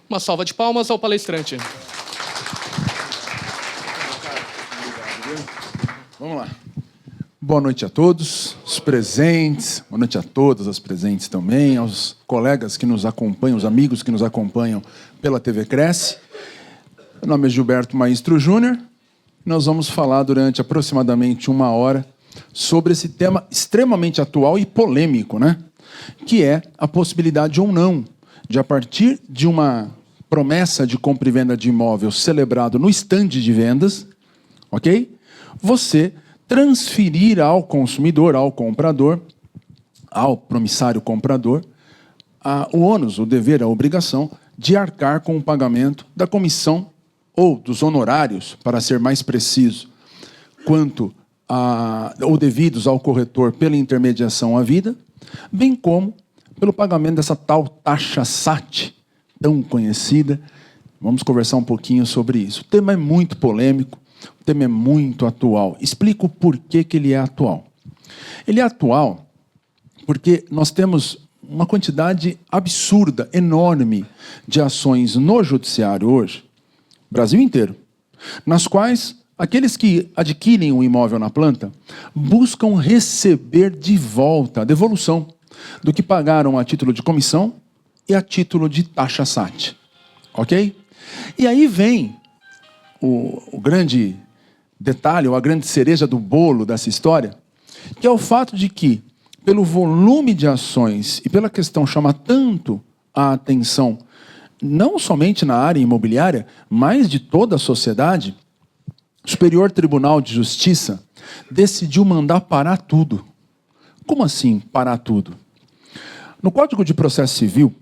Uma salva de palmas ao palestrante. Vamos lá. Boa noite a todos, os presentes, boa noite a todas as presentes também, aos colegas que nos acompanham, os amigos que nos acompanham pela TV Cresce. Meu nome é Gilberto Maestro Júnior. Nós vamos falar durante aproximadamente 1 hora sobre esse tema extremamente atual e polêmico, né? Que é a possibilidade ou não de, a partir de uma promessa de compra e venda de imóvel celebrado no estande de vendas, ok? Você transferir ao consumidor, ao comprador, ao promissário comprador, o ônus, o dever, a obrigação de arcar com o pagamento da comissão ou dos honorários, para ser mais preciso, ou devidos ao corretor pela intermediação à vida, bem como pelo pagamento dessa tal taxa SAT, tão conhecida. Vamos conversar um pouquinho sobre isso. O tema é muito polêmico, o tema é muito atual. Explico o porquê que ele é atual. Ele é atual porque nós temos uma quantidade absurda, enorme, de ações no judiciário hoje, Brasil inteiro, nas quais aqueles que adquirem um imóvel na planta buscam receber de volta a devolução do que pagaram a título de comissão e a título de taxa SAT. Ok? E aí vem o grande detalhe, ou a grande cereja do bolo dessa história, que é o fato de que, pelo volume de ações e pela questão chamar tanto a atenção, não somente na área imobiliária, mas de toda a sociedade, o Superior Tribunal de Justiça decidiu mandar parar tudo. Como assim parar tudo? No Código de Processo Civil,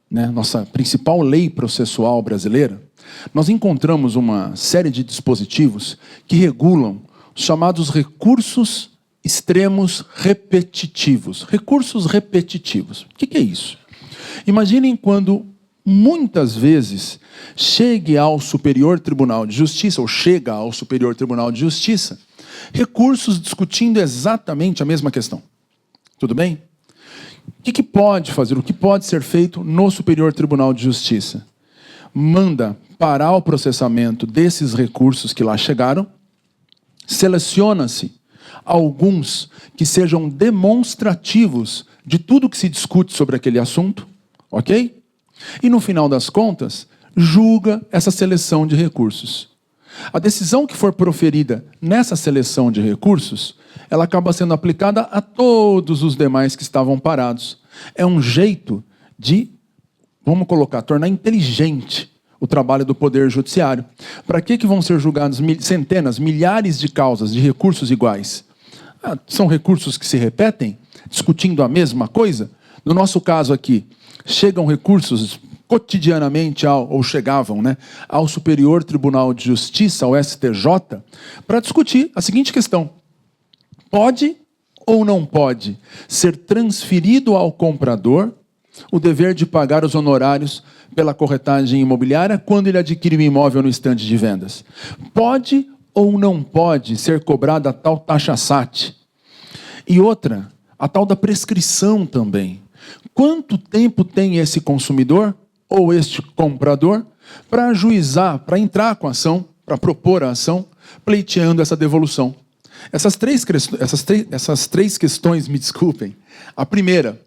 né, nossa principal lei processual brasileira, nós encontramos uma série de dispositivos que regulam os chamados recursos extremos repetitivos. Recursos repetitivos. O que é isso? Imaginem quando, muitas vezes, chega ao Superior Tribunal de Justiça, recursos discutindo exatamente a mesma questão. Tudo bem? O que pode fazer, o que pode ser feito no Superior Tribunal de Justiça? Manda parar o processamento desses recursos que lá chegaram, seleciona-se alguns que sejam demonstrativos de tudo que se discute sobre aquele assunto, ok? E no final das contas, julga essa seleção de recursos. A decisão que for proferida nessa seleção de recursos, ela acaba sendo aplicada a todos os demais que estavam parados. É um jeito de, vamos colocar, tornar inteligente o trabalho do Poder Judiciário. Para que vão ser julgados centenas, milhares de causas de recursos iguais? São recursos que se repetem, discutindo a mesma coisa? No nosso caso aqui, chegam recursos cotidianamente, chegavam, né, ao Superior Tribunal de Justiça, ao STJ, para discutir a seguinte questão: pode ou não pode ser transferido ao comprador o dever de pagar os honorários pela corretagem imobiliária quando ele adquire um imóvel no estande de vendas? Pode ou não pode ser cobrada a tal taxa SAT? E outra, a tal da prescrição também. Quanto tempo tem esse consumidor ou este comprador para ajuizar, para entrar com a ação, para propor a ação, pleiteando essa devolução? Essas três questões, me desculpem. A primeira,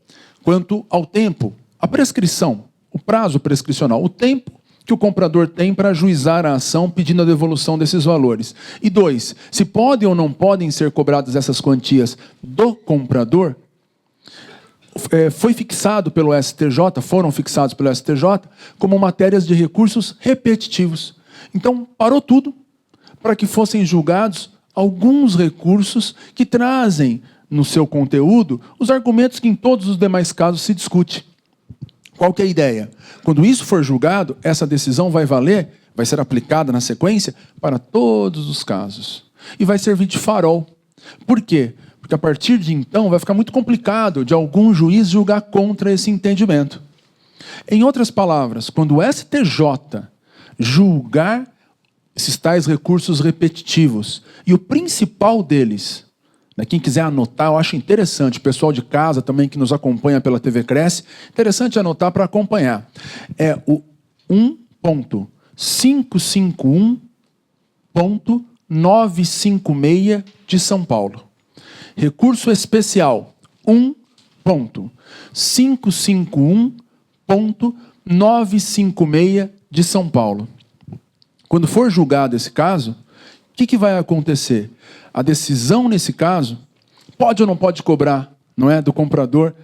quanto ao tempo, a prescrição, o prazo prescricional, o tempo que o comprador tem para ajuizar a ação pedindo a devolução desses valores. E 2, se podem ou não podem ser cobradas essas quantias do comprador. Foram fixados pelo STJ como matérias de recursos repetitivos. Então, parou tudo para que fossem julgados alguns recursos que trazem no seu conteúdo os argumentos que em todos os demais casos se discute. Qual que é a ideia? Quando isso for julgado, essa decisão vai valer, vai ser aplicada na sequência para todos os casos. E vai servir de farol. Por quê? Porque a partir de então vai ficar muito complicado de algum juiz julgar contra esse entendimento. Em outras palavras, quando o STJ julgar esses tais recursos repetitivos, e o principal deles, né, quem quiser anotar, eu acho interessante, o pessoal de casa também que nos acompanha pela TV Cresce, interessante anotar para acompanhar, é 1.551.956 de São Paulo. Recurso especial 1.551.956 de São Paulo. Quando for julgado esse caso, o que vai acontecer? A decisão nesse caso pode ou não pode cobrar, não é, do comprador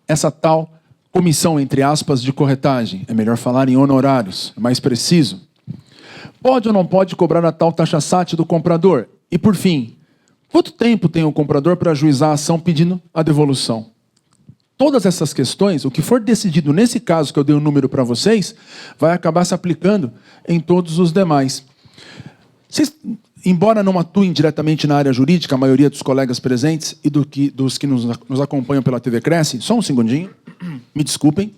essa tal comissão, entre aspas, de corretagem. É melhor falar em honorários, é mais preciso. Pode ou não pode cobrar a tal taxa SAT do comprador? E por fim, quanto tempo tem o comprador para ajuizar a ação pedindo a devolução? Todas essas questões, o que for decidido nesse caso que eu dei o número para vocês, vai acabar se aplicando em todos os demais. Vocês, embora não atuem diretamente na área jurídica, a maioria dos colegas presentes e dos que nos acompanham pela TV Cresce, só um segundinho, me desculpem.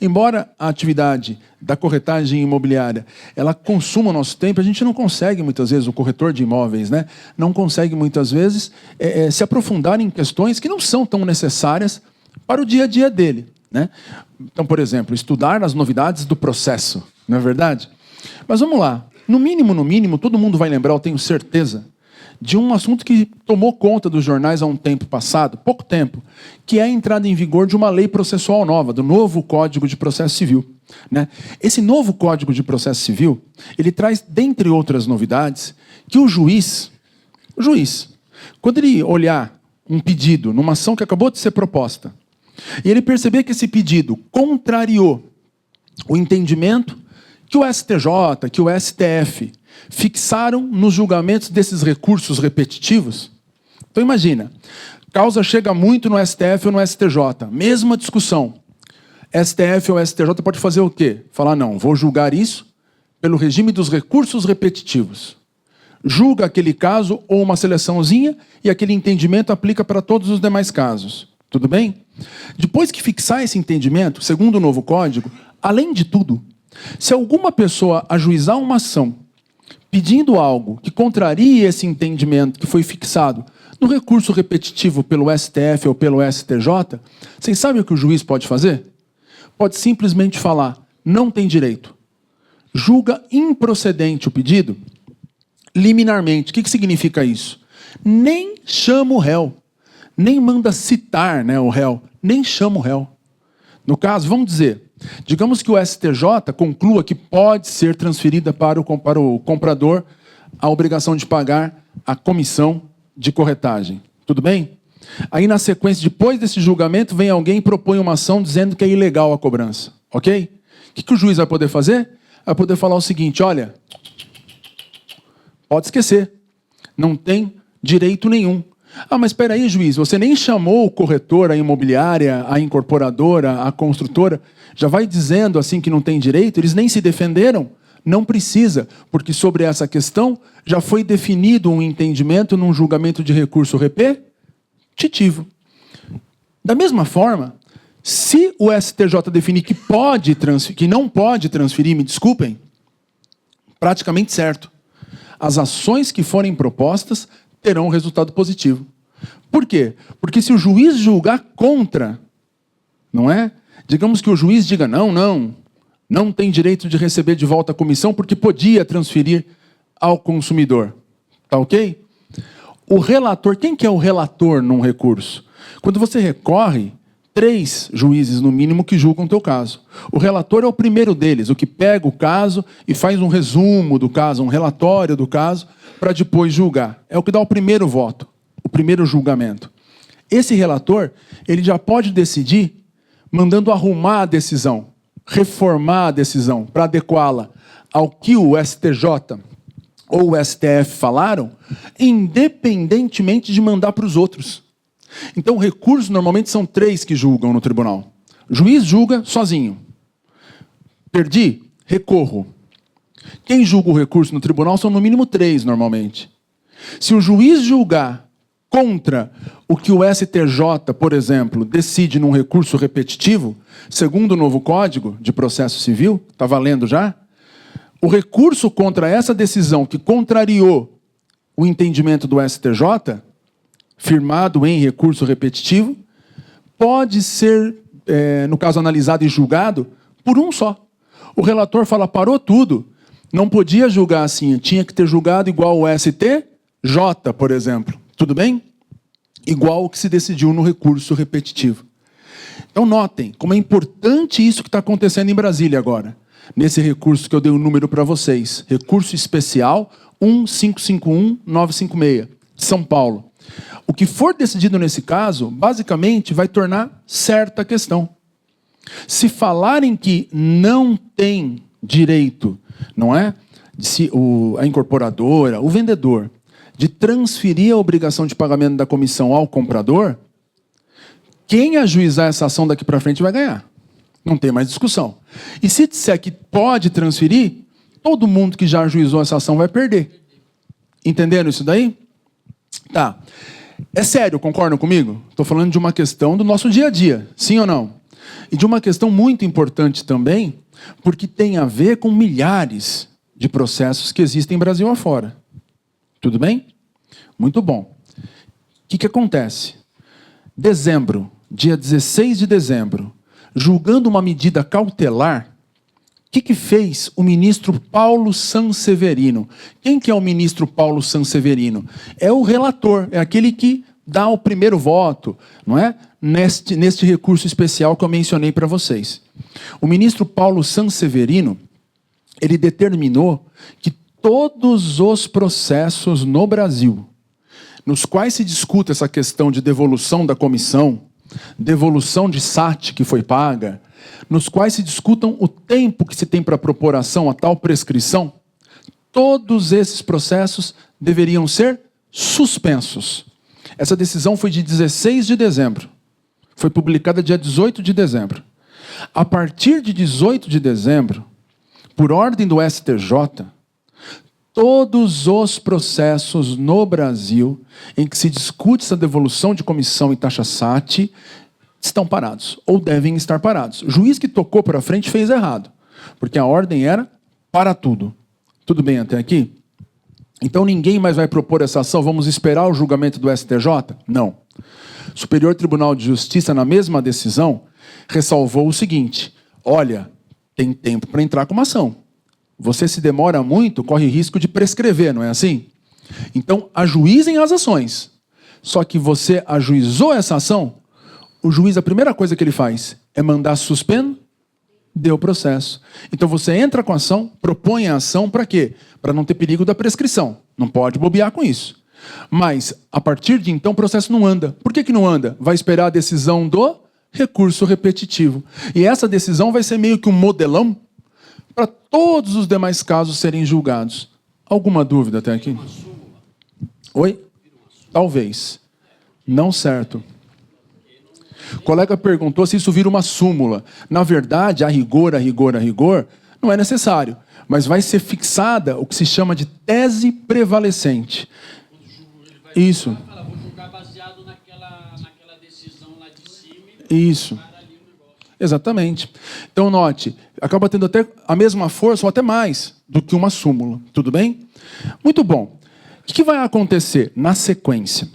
Embora a atividade da corretagem imobiliária ela consuma o nosso tempo, a gente não consegue muitas vezes, o corretor de imóveis, né, não consegue muitas vezes se aprofundar em questões que não são tão necessárias para o dia a dia dele, né? Então, por exemplo, estudar as novidades do processo, não é verdade? Mas vamos lá. No mínimo, todo mundo vai lembrar, eu tenho certeza, de um assunto que tomou conta dos jornais há um tempo passado, pouco tempo, que é a entrada em vigor de uma lei processual nova, do novo Código de Processo Civil, né? Esse novo Código de Processo Civil, ele traz, dentre outras novidades, que o juiz, quando ele olhar um pedido numa ação que acabou de ser proposta, e ele perceber que esse pedido contrariou o entendimento que o STJ, que o STF fixaram nos julgamentos desses recursos repetitivos. Então imagina, causa chega muito no STF ou no STJ, mesma discussão. STF ou STJ pode fazer o quê? Falar, não, vou julgar isso pelo regime dos recursos repetitivos. Julga aquele caso ou uma seleçãozinha e aquele entendimento aplica para todos os demais casos. Tudo bem? Depois que fixar esse entendimento, segundo o novo código, além de tudo, se alguma pessoa ajuizar uma ação pedindo algo que contrarie esse entendimento que foi fixado no recurso repetitivo pelo STF ou pelo STJ, vocês sabem o que o juiz pode fazer? Pode simplesmente falar, não tem direito. Julga improcedente o pedido liminarmente. O que significa isso? Nem chama o réu, nem manda citar, né, o réu, nem chama o réu. No caso, vamos dizer, digamos que o STJ conclua que pode ser transferida para o comprador a obrigação de pagar a comissão de corretagem. Tudo bem? Aí, na sequência, depois desse julgamento, vem alguém e propõe uma ação dizendo que é ilegal a cobrança. Ok? O que o juiz vai poder fazer? Vai poder falar o seguinte, olha, pode esquecer, não tem direito nenhum. Ah, mas espera aí, juiz, você nem chamou o corretor, a imobiliária, a incorporadora, a construtora, já vai dizendo assim que não tem direito, eles nem se defenderam? Não precisa, porque sobre essa questão já foi definido um entendimento num julgamento de recurso repetitivo. Da mesma forma, se o STJ definir que não pode transferir, me desculpem, praticamente certo. As ações que forem propostas terão um resultado positivo. Por quê? Porque se o juiz julgar contra, não é? Digamos que o juiz diga, não tem direito de receber de volta a comissão porque podia transferir ao consumidor. Tá ok? O relator, quem que é o relator num recurso? Quando você recorre, 3 juízes, no mínimo, que julgam o teu caso. O relator é o primeiro deles, o que pega o caso e faz um resumo do caso, um relatório do caso, para depois julgar. É o que dá o primeiro voto, o primeiro julgamento. Esse relator, ele já pode decidir mandando arrumar a decisão, reformar a decisão, para adequá-la ao que o STJ ou o STF falaram, independentemente de mandar para os outros. Então, recursos normalmente são 3 que julgam no tribunal. O juiz julga sozinho. Perdi? Recorro. Quem julga o recurso no tribunal são no mínimo 3, normalmente. Se o juiz julgar contra o que o STJ, por exemplo, decide num recurso repetitivo, segundo o novo Código de Processo Civil, está valendo já, o recurso contra essa decisão que contrariou o entendimento do STJ, firmado em recurso repetitivo, pode ser, no caso analisado e julgado, por um só. O relator fala, parou tudo. Não podia julgar assim, tinha que ter julgado igual o STJ, por exemplo. Tudo bem? Igual o que se decidiu no recurso repetitivo. Então notem como é importante isso que está acontecendo em Brasília agora. Nesse recurso que eu dei o número para vocês. Recurso especial 1551956, de São Paulo. O que for decidido nesse caso, basicamente, vai tornar certa a questão. Se falarem que não tem direito, não é? A incorporadora, o vendedor, de transferir a obrigação de pagamento da comissão ao comprador, quem ajuizar essa ação daqui para frente vai ganhar. Não tem mais discussão. E se disser que pode transferir, todo mundo que já ajuizou essa ação vai perder. Entenderam isso daí? Tá. É sério, concordam comigo? Estou falando de uma questão do nosso dia a dia, sim ou não? E de uma questão muito importante também, porque tem a ver com milhares de processos que existem Brasil afora. Tudo bem? Muito bom. O que acontece? Dezembro, dia 16 de dezembro, julgando uma medida cautelar, o que fez o ministro Paulo Sanseverino? Quem que é o ministro Paulo Sanseverino? É o relator, é aquele que dá o primeiro voto, não é? Neste recurso especial que eu mencionei para vocês. O ministro Paulo Sanseverino, ele determinou que todos os processos no Brasil, nos quais se discuta essa questão de devolução da comissão, devolução de SAT que foi paga, nos quais se discutam o tempo que se tem para propor ação a tal prescrição, todos esses processos deveriam ser suspensos. Essa decisão foi de 16 de dezembro. Foi publicada dia 18 de dezembro. A partir de 18 de dezembro, por ordem do STJ, todos os processos no Brasil em que se discute essa devolução de comissão e taxa SAT estão parados, ou devem estar parados. O juiz que tocou para frente fez errado, porque a ordem era para tudo. Tudo bem até aqui? Então ninguém mais vai propor essa ação, vamos esperar o julgamento do STJ? Não. O Superior Tribunal de Justiça, na mesma decisão, ressalvou o seguinte, olha, tem tempo para entrar com uma ação. Você se demora muito, corre risco de prescrever, não é assim? Então, ajuizem as ações. Só que você ajuizou essa ação, o juiz, a primeira coisa que ele faz é mandar suspender o processo. Então, você entra com a ação, propõe a ação para quê? Para não ter perigo da prescrição. Não pode bobear com isso. Mas, a partir de então, o processo não anda. Por que não anda? Vai esperar a decisão do recurso repetitivo. E essa decisão vai ser meio que um modelão para todos os demais casos serem julgados. Alguma dúvida até aqui? Oi? Talvez. Não certo. O colega perguntou se isso vira uma súmula. Na verdade, a rigor, não é necessário. Mas vai ser fixada o que se chama de tese prevalecente. Isso. Vou julgar baseado naquela decisão lá de cima. Isso. Exatamente. Então, note, acaba tendo até a mesma força ou até mais do que uma súmula. Tudo bem? Muito bom. O que vai acontecer na sequência?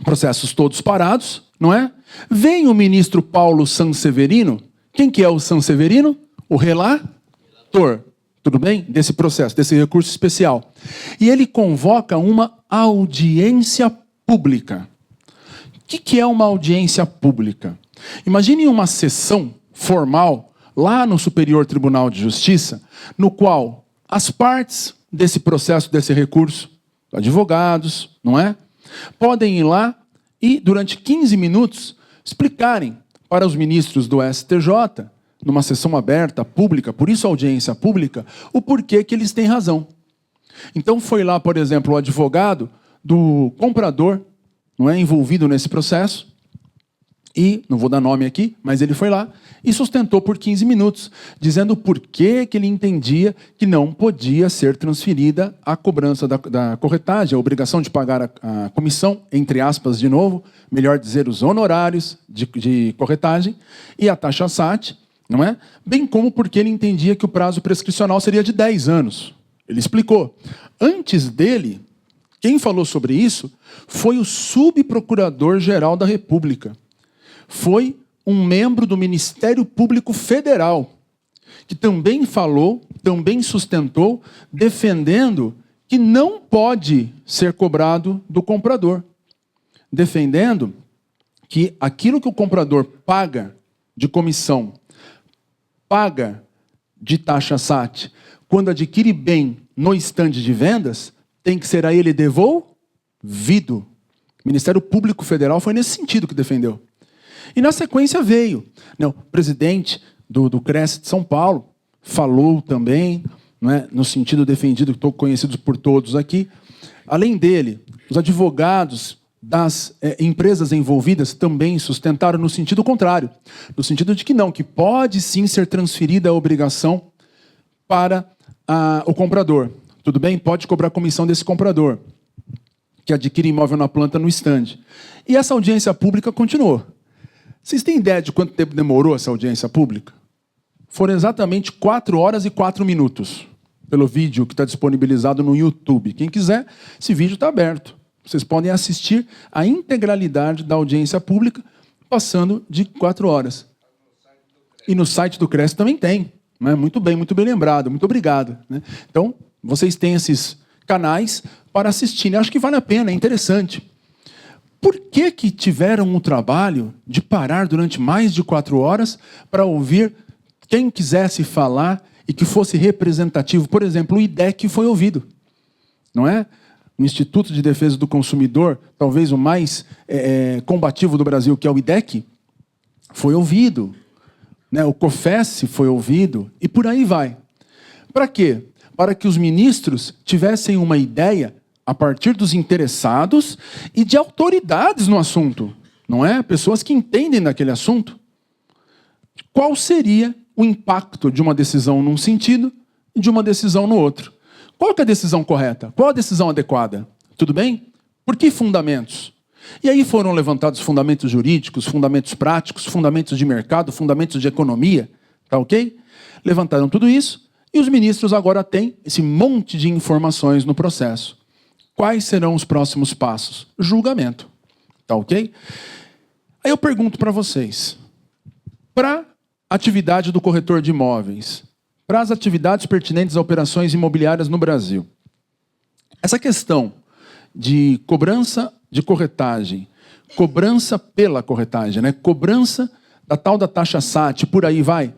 Processos todos parados, não é? Vem o ministro Paulo Sanseverino. Quem que é o Sanseverino? O relator. Tudo bem? Desse processo, desse recurso especial. E ele convoca uma audiência pública. O que é uma audiência pública? Imagine uma sessão formal lá no Superior Tribunal de Justiça, no qual as partes desse processo, desse recurso, advogados, não é? Podem ir lá e, durante 15 minutos, explicarem para os ministros do STJ, numa sessão aberta, pública, por isso audiência pública, o porquê que eles têm razão. Então foi lá, por exemplo, o advogado do comprador, não é, envolvido nesse processo, e, não vou dar nome aqui, mas ele foi lá e sustentou por 15 minutos, dizendo por que ele entendia que não podia ser transferida a cobrança da corretagem, a obrigação de pagar a comissão, entre aspas, de novo, melhor dizer, os honorários de corretagem e a taxa SAT, não é? Bem como porque ele entendia que o prazo prescricional seria de 10 anos. Ele explicou. Antes dele, quem falou sobre isso foi o subprocurador-geral da República. Foi um membro do Ministério Público Federal. que também falou, também sustentou, defendendo que não pode ser cobrado do comprador. Defendendo que aquilo que o comprador paga de comissão, paga de taxa SAT, quando adquire bem no estande de vendas, tem que ser a ele devolvido. O Ministério Público Federal foi nesse sentido que defendeu. E na sequência veio, né, o presidente do CRES de São Paulo falou também, né, no sentido defendido, que estou conhecido por todos aqui. Além dele, os advogados das empresas envolvidas também sustentaram no sentido contrário, no sentido de que não, que pode sim ser transferida a obrigação para o comprador. Tudo bem? Pode cobrar comissão desse comprador, que adquire imóvel na planta no estande. E essa audiência pública continuou. Vocês têm ideia de quanto tempo demorou essa audiência pública? Foram exatamente 4 horas e 4 minutos, pelo vídeo que está disponibilizado no YouTube. Quem quiser, esse vídeo está aberto. Vocês podem assistir a integralidade da audiência pública, passando de 4 horas. E no site do CRES também tem. Né? Muito bem lembrado. Muito obrigado. Né? Então, vocês têm esses canais para assistirem. Acho que vale a pena, é interessante. Por que tiveram o trabalho de parar durante mais de 4 horas para ouvir quem quisesse falar e que fosse representativo? Por exemplo, o IDEC foi ouvido, não é? O Instituto de Defesa do Consumidor, talvez o mais combativo do Brasil, que é o IDEC, foi ouvido. Né? O COFES foi ouvido, e por aí vai. Para quê? Para que os ministros tivessem uma ideia a partir dos interessados e de autoridades no assunto, não é? Pessoas que entendem daquele assunto. Qual seria o impacto de uma decisão num sentido e de uma decisão no outro? Qual que é a decisão correta? Qual a decisão adequada? Tudo bem? Por que fundamentos? E aí foram levantados fundamentos jurídicos, fundamentos práticos, fundamentos de mercado, fundamentos de economia, tá ok? Levantaram tudo isso e os ministros agora têm esse monte de informações no processo. Quais serão os próximos passos? Julgamento. Tá ok? Aí eu pergunto para vocês. Para a atividade do corretor de imóveis, para as atividades pertinentes a operações imobiliárias no Brasil, essa questão de cobrança de corretagem, cobrança pela corretagem, né? Cobrança da tal da taxa SAT, por aí vai,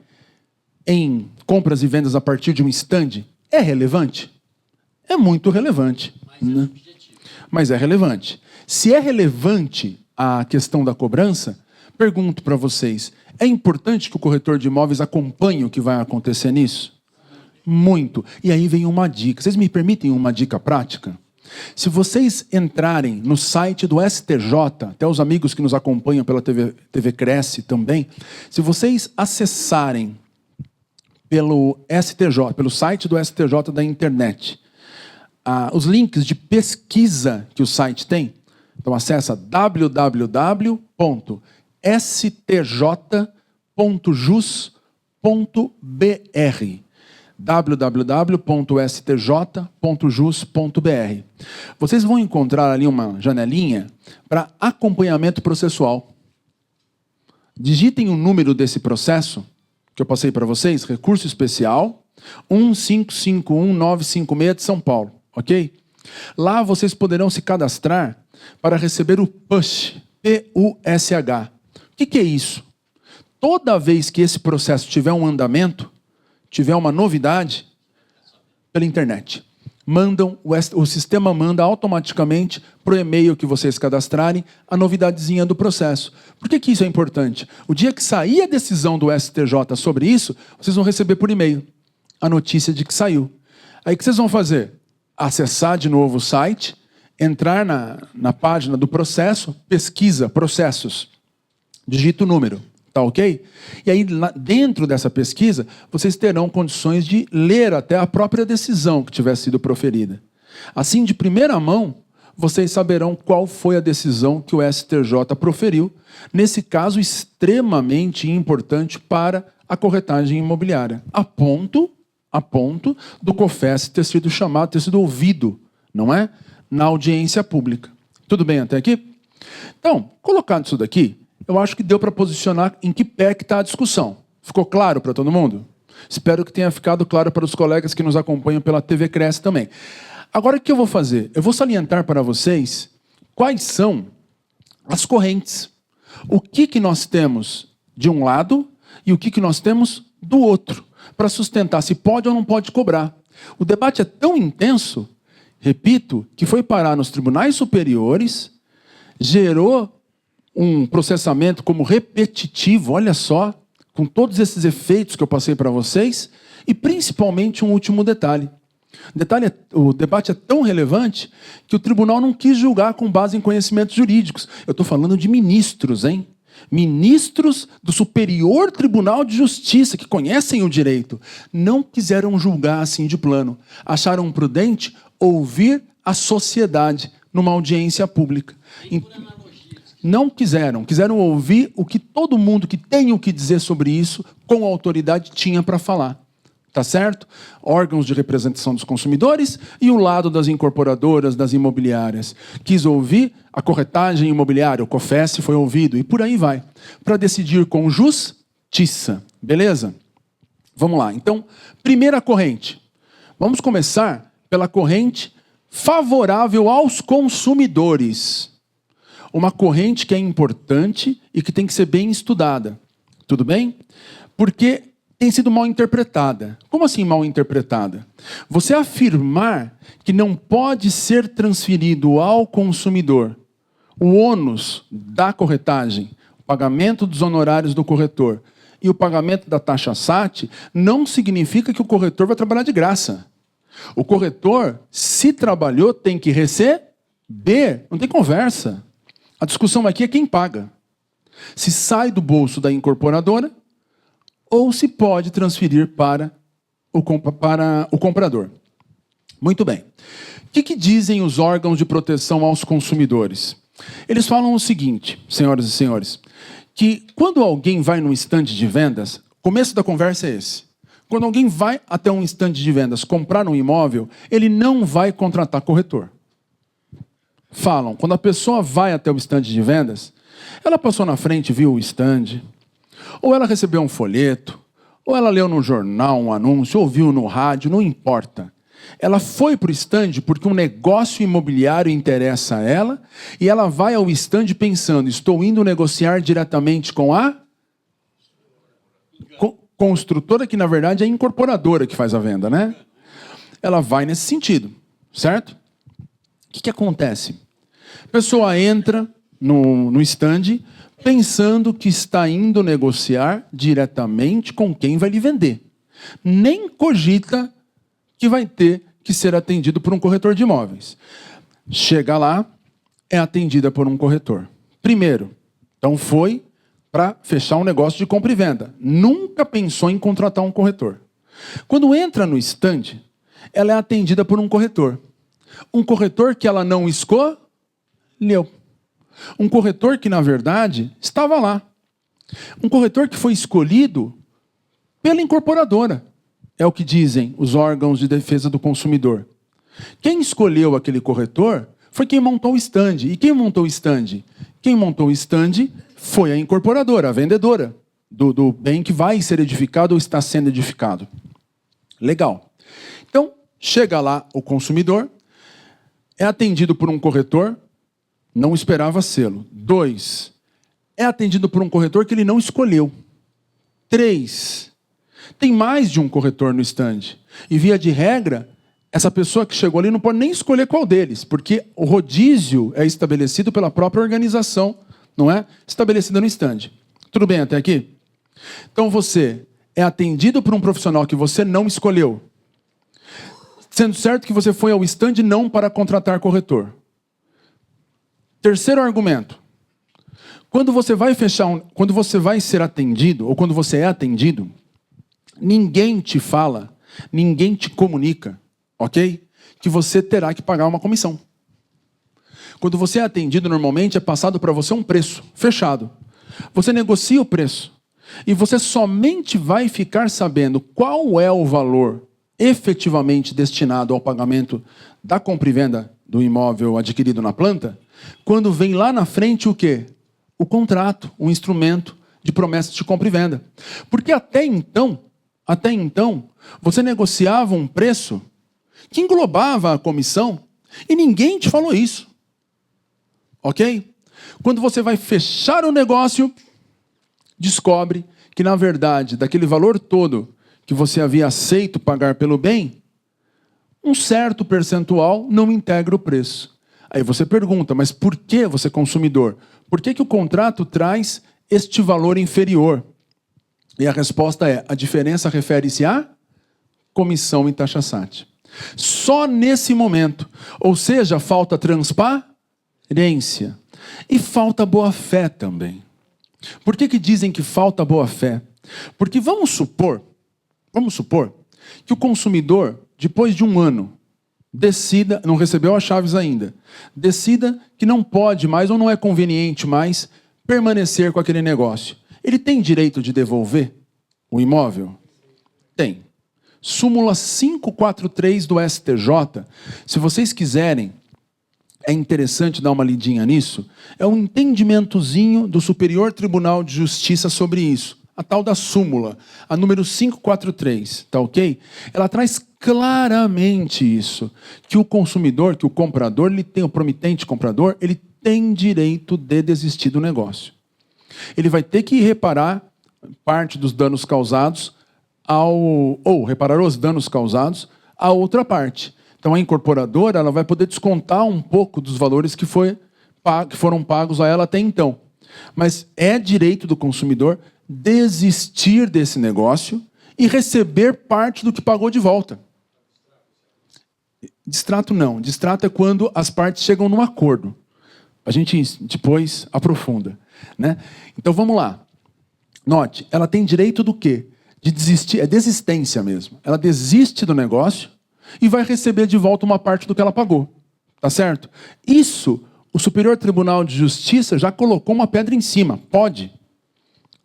em compras e vendas a partir de um estande, é relevante? É muito relevante. Né? Mas é relevante. Se é relevante a questão da cobrança, pergunto para vocês, é importante que o corretor de imóveis acompanhe o que vai acontecer nisso? Muito. E aí vem uma dica. Vocês me permitem uma dica prática? Se vocês entrarem no site do STJ, até os amigos que nos acompanham pela TV Cresce também, se vocês acessarem pelo STJ, pelo site do STJ da internet, os links de pesquisa que o site tem, então acessa www.stj.jus.br www.stj.jus.br. Vocês vão encontrar ali uma janelinha para acompanhamento processual. Digitem o número desse processo que eu passei para vocês, recurso especial 1551956 de São Paulo, ok? Lá vocês poderão se cadastrar para receber o PUSH, P-U-S-H. O que é isso? Toda vez que esse processo tiver um andamento, tiver uma novidade, pela internet. O sistema manda automaticamente para o e-mail que vocês cadastrarem a novidadezinha do processo. Por que isso é importante? O dia que sair a decisão do STJ sobre isso, vocês vão receber por e-mail a notícia de que saiu. Aí o que vocês vão fazer? Acessar de novo o site, entrar na página do processo, pesquisa, processos, digita o número. Tá ok? E aí, dentro dessa pesquisa, vocês terão condições de ler até a própria decisão que tiver sido proferida. Assim, de primeira mão, vocês saberão qual foi a decisão que o STJ proferiu, nesse caso extremamente importante para a corretagem imobiliária, a ponto do COFES ter sido chamado, ter sido ouvido, não é? Na audiência pública. Tudo bem até aqui? Então, colocado isso daqui, eu acho que deu para posicionar em que pé que está a discussão. Ficou claro para todo mundo? Espero que tenha ficado claro para os colegas que nos acompanham pela TV Cresce também. Agora, o que eu vou fazer? Eu vou salientar para vocês quais são as correntes. O que nós temos de um lado e o que nós temos do outro, para sustentar se pode ou não pode cobrar. O debate é tão intenso, repito, que foi parar nos tribunais superiores, gerou um processamento como repetitivo, olha só, com todos esses efeitos que eu passei para vocês, e principalmente um último detalhe. O debate é tão relevante que o tribunal não quis julgar com base em conhecimentos jurídicos. Eu estou falando de ministros, hein? Ministros do Superior Tribunal de Justiça, que conhecem o direito, não quiseram julgar assim de plano. Acharam prudente ouvir a sociedade numa audiência pública. Não quiseram ouvir o que todo mundo que tem o que dizer sobre isso, com autoridade, tinha para falar. Tá certo? Órgãos de representação dos consumidores e o lado das incorporadoras, das imobiliárias. Quis ouvir a corretagem imobiliária, o COFES foi ouvido, e por aí vai. Para decidir com justiça. Beleza? Vamos lá. Então, primeira corrente. Vamos começar pela corrente favorável aos consumidores. Uma corrente que é importante e que tem que ser bem estudada. Tudo bem? Porque tem sido mal interpretada. Como assim mal interpretada? Você afirmar que não pode ser transferido ao consumidor o ônus da corretagem, o pagamento dos honorários do corretor e o pagamento da taxa SAT, não significa que o corretor vai trabalhar de graça. O corretor, se trabalhou, tem que receber. Não tem conversa. A discussão aqui é quem paga. Se sai do bolso da incorporadora ou se pode transferir para o comprador. Muito bem. O que dizem os órgãos de proteção aos consumidores? Eles falam o seguinte, senhoras e senhores, que quando alguém vai num estande de vendas, o começo da conversa é esse. Quando alguém vai até um estande de vendas comprar um imóvel, ele não vai contratar corretor. Falam, quando a pessoa vai até o estande de vendas, ela passou na frente, viu o estande, ou ela recebeu um folheto, ou ela leu no jornal um anúncio, ouviu no rádio, não importa. Ela foi para o estande porque um negócio imobiliário interessa a ela e ela vai ao estande pensando, estou indo negociar diretamente com a construtora, que na verdade é a incorporadora que faz a venda, né? Ela vai nesse sentido, certo? O que acontece? A pessoa entra no estande pensando que está indo negociar diretamente com quem vai lhe vender. Nem cogita que vai ter que ser atendido por um corretor de imóveis. Chega lá, é atendida por um corretor. Primeiro, então foi para fechar um negócio de compra e venda. Nunca pensou em contratar um corretor. Quando entra no estande, ela é atendida por um corretor. Um corretor que ela não escolheu. Um corretor que, na verdade, estava lá. Um corretor que foi escolhido pela incorporadora. É o que dizem os órgãos de defesa do consumidor. Quem escolheu aquele corretor foi quem montou o estande. E quem montou o estande? Quem montou o estande foi a incorporadora, a vendedora do bem que vai ser edificado ou está sendo edificado. Legal. Então, chega lá o consumidor, é atendido por um corretor, não esperava sê-lo. 2, é atendido por um corretor que ele não escolheu. 3, tem mais de um corretor no estande. E, via de regra, essa pessoa que chegou ali não pode nem escolher qual deles, porque o rodízio é estabelecido pela própria organização, não é? Estabelecida no estande. Tudo bem até aqui? Então você é atendido por um profissional que você não escolheu, sendo certo que você foi ao estande não para contratar corretor. Terceiro argumento. Quando você vai ser atendido, ou quando você é atendido, ninguém te fala, ninguém te comunica, ok? Que você terá que pagar uma comissão. Quando você é atendido, normalmente é passado para você um preço fechado. Você negocia o preço. E você somente vai ficar sabendo qual é o valor efetivamente destinado ao pagamento da compra e venda do imóvel adquirido na planta, quando vem lá na frente o quê? O contrato, o instrumento de promessa de compra e venda. Porque até então, Até então, você negociava um preço que englobava a comissão e ninguém te falou isso. Ok? Quando você vai fechar o negócio, descobre que, na verdade, daquele valor todo que você havia aceito pagar pelo bem, um certo percentual não integra o preço. Aí você pergunta, mas por que você, consumidor? Por que o contrato traz este valor inferior? E a resposta é, a diferença refere-se à comissão e taxa SAT. Só nesse momento. Ou seja, falta transparência. E falta boa-fé também. Por que dizem que falta boa-fé? Porque vamos supor que o consumidor, depois de um ano, decida, não recebeu as chaves ainda, decida que não pode mais ou não é conveniente mais permanecer com aquele negócio. Ele tem direito de devolver o imóvel? Tem. Súmula 543 do STJ, se vocês quiserem, é interessante dar uma lidinha nisso, é um entendimentozinho do Superior Tribunal de Justiça sobre isso. A tal da súmula, a número 543, tá ok? Ela traz claramente isso, que o consumidor, que o comprador, ele tem, o promitente comprador, ele tem direito de desistir do negócio. Ele vai ter que reparar parte dos danos causados ou reparar os danos causados à outra parte. Então a incorporadora ela vai poder descontar um pouco dos valores que foram pagos a ela até então. Mas é direito do consumidor desistir desse negócio e receber parte do que pagou de volta. Distrato não. Distrato é quando as partes chegam num acordo. A gente depois aprofunda, né? Então vamos lá. Note, ela tem direito do quê? De desistir, é desistência mesmo. Ela desiste do negócio e vai receber de volta uma parte do que ela pagou. Tá certo? Isso, o Superior Tribunal de Justiça já colocou uma pedra em cima. Pode.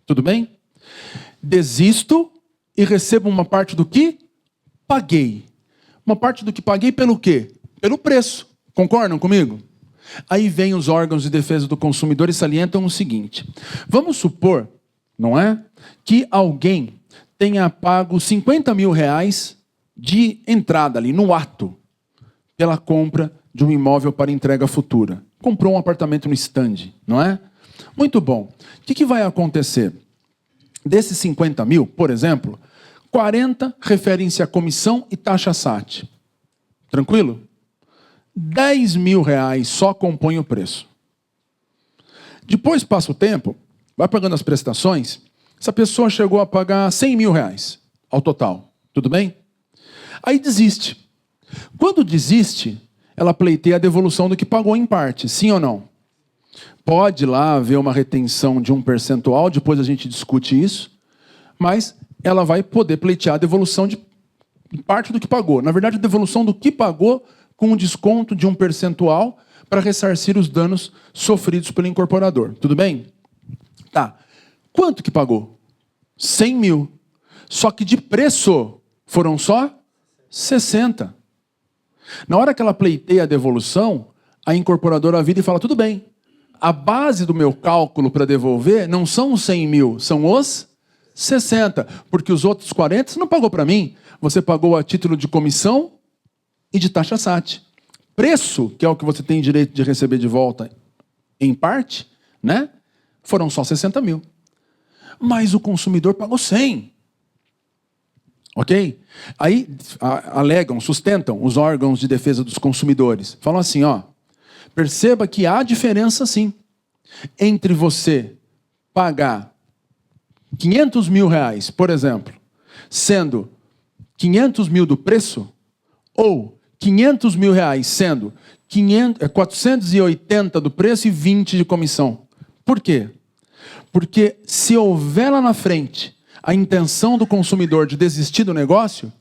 Tudo bem? Desisto e recebo uma parte do que paguei. Uma parte do que paguei pelo quê? Pelo preço. Concordam comigo? Aí vem os órgãos de defesa do consumidor e salientam o seguinte. Vamos supor, não é? Que alguém tenha pago 50 mil reais de entrada ali, no ato, pela compra de um imóvel para entrega futura. Comprou um apartamento no stand, não é? Muito bom. O que vai acontecer? Desses 50 mil, por exemplo, 40 referem-se à comissão e taxa SAT. Tranquilo? 10 mil reais só compõe o preço. Depois passa o tempo, vai pagando as prestações, essa pessoa chegou a pagar 100 mil reais ao total. Tudo bem? Aí desiste. Quando desiste, ela pleiteia a devolução do que pagou em parte, sim ou não? Pode lá haver uma retenção de um percentual, depois a gente discute isso, mas ela vai poder pleitear a devolução de parte do que pagou. Na verdade, a devolução do que pagou com um desconto de um percentual para ressarcir os danos sofridos pelo incorporador. Tudo bem? Tá. Quanto que pagou? 100 mil. Só que de preço foram só 60. Na hora que ela pleiteia a devolução, a incorporadora vira e fala, tudo bem, a base do meu cálculo para devolver não são os 100 mil, são os 60. Porque os outros 40 você não pagou para mim. Você pagou a título de comissão e de taxa SAT. Preço, que é o que você tem direito de receber de volta em parte, né? Foram só 60 mil. Mas o consumidor pagou 100. Ok? Aí alegam, sustentam os órgãos de defesa dos consumidores. Falam assim, ó, perceba que há diferença sim entre você pagar 500 mil reais, por exemplo, sendo 500 mil do preço, ou 500 mil reais sendo 480 do preço e 20 de comissão. Por quê? Porque se houver lá na frente a intenção do consumidor de desistir do negócio,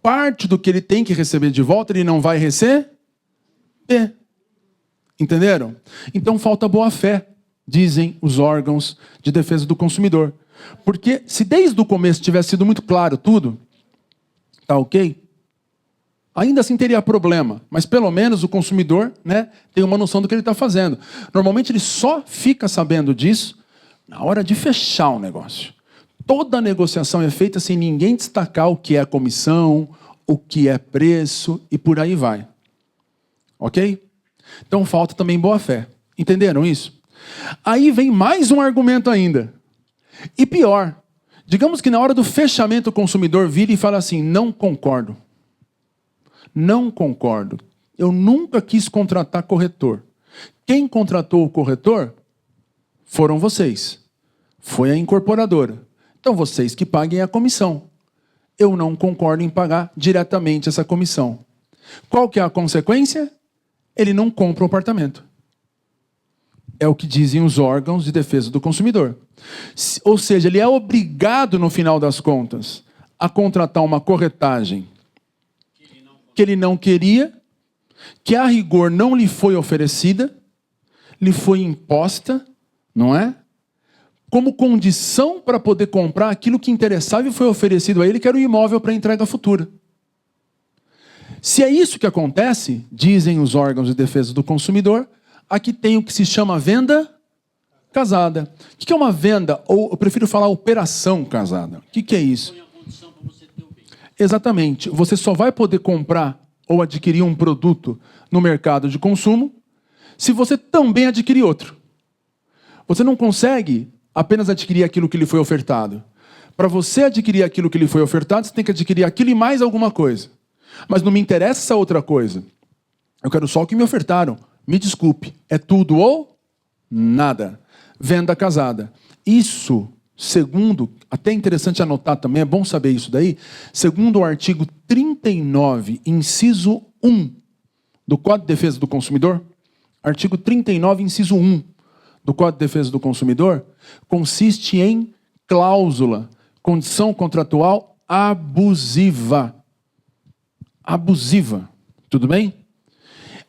parte do que ele tem que receber de volta ele não vai receber. Entenderam? Então falta boa fé, dizem os órgãos de defesa do consumidor. Porque se desde o começo tivesse sido muito claro tudo, tá ok? Ainda assim teria problema, mas pelo menos o consumidor, né, tem uma noção do que ele está fazendo. Normalmente ele só fica sabendo disso na hora de fechar o negócio. toda a negociação é feita sem ninguém destacar o que é comissão, o que é preço e por aí vai. Ok? Então falta também boa-fé. Entenderam isso? Aí vem mais um argumento ainda. E pior, digamos que na hora do fechamento o consumidor vira e fala assim, não concordo. Não concordo. Eu nunca quis contratar corretor. Quem contratou o corretor foram vocês. Foi a incorporadora. Então vocês que paguem a comissão. Eu não concordo em pagar diretamente essa comissão. Qual que é a consequência? Ele não compra o apartamento. É o que dizem os órgãos de defesa do consumidor. Ou seja, ele é obrigado, no final das contas, a contratar uma corretagem que ele não queria, que a rigor não lhe foi oferecida, lhe foi imposta, não é? Como condição para poder comprar aquilo que interessava e foi oferecido a ele, que era o imóvel para entrega futura. Se é isso que acontece, dizem os órgãos de defesa do consumidor, aqui tem o que se chama venda casada. O que é uma venda? Ou eu prefiro falar operação casada. O que é isso? Exatamente. Você só vai poder comprar ou adquirir um produto no mercado de consumo se você também adquirir outro. Você não consegue apenas adquirir aquilo que lhe foi ofertado. Para você adquirir aquilo que lhe foi ofertado, você tem que adquirir aquilo e mais alguma coisa. Mas não me interessa essa outra coisa. Eu quero só o que me ofertaram. Me desculpe, é tudo ou nada. Venda casada. Isso, segundo, até interessante anotar também, é bom saber isso daí, segundo o artigo 39, inciso 1 do Código de Defesa do Consumidor, artigo 39, inciso 1 do Código de Defesa do Consumidor, consiste em cláusula, condição contratual abusiva. Abusiva. Tudo bem?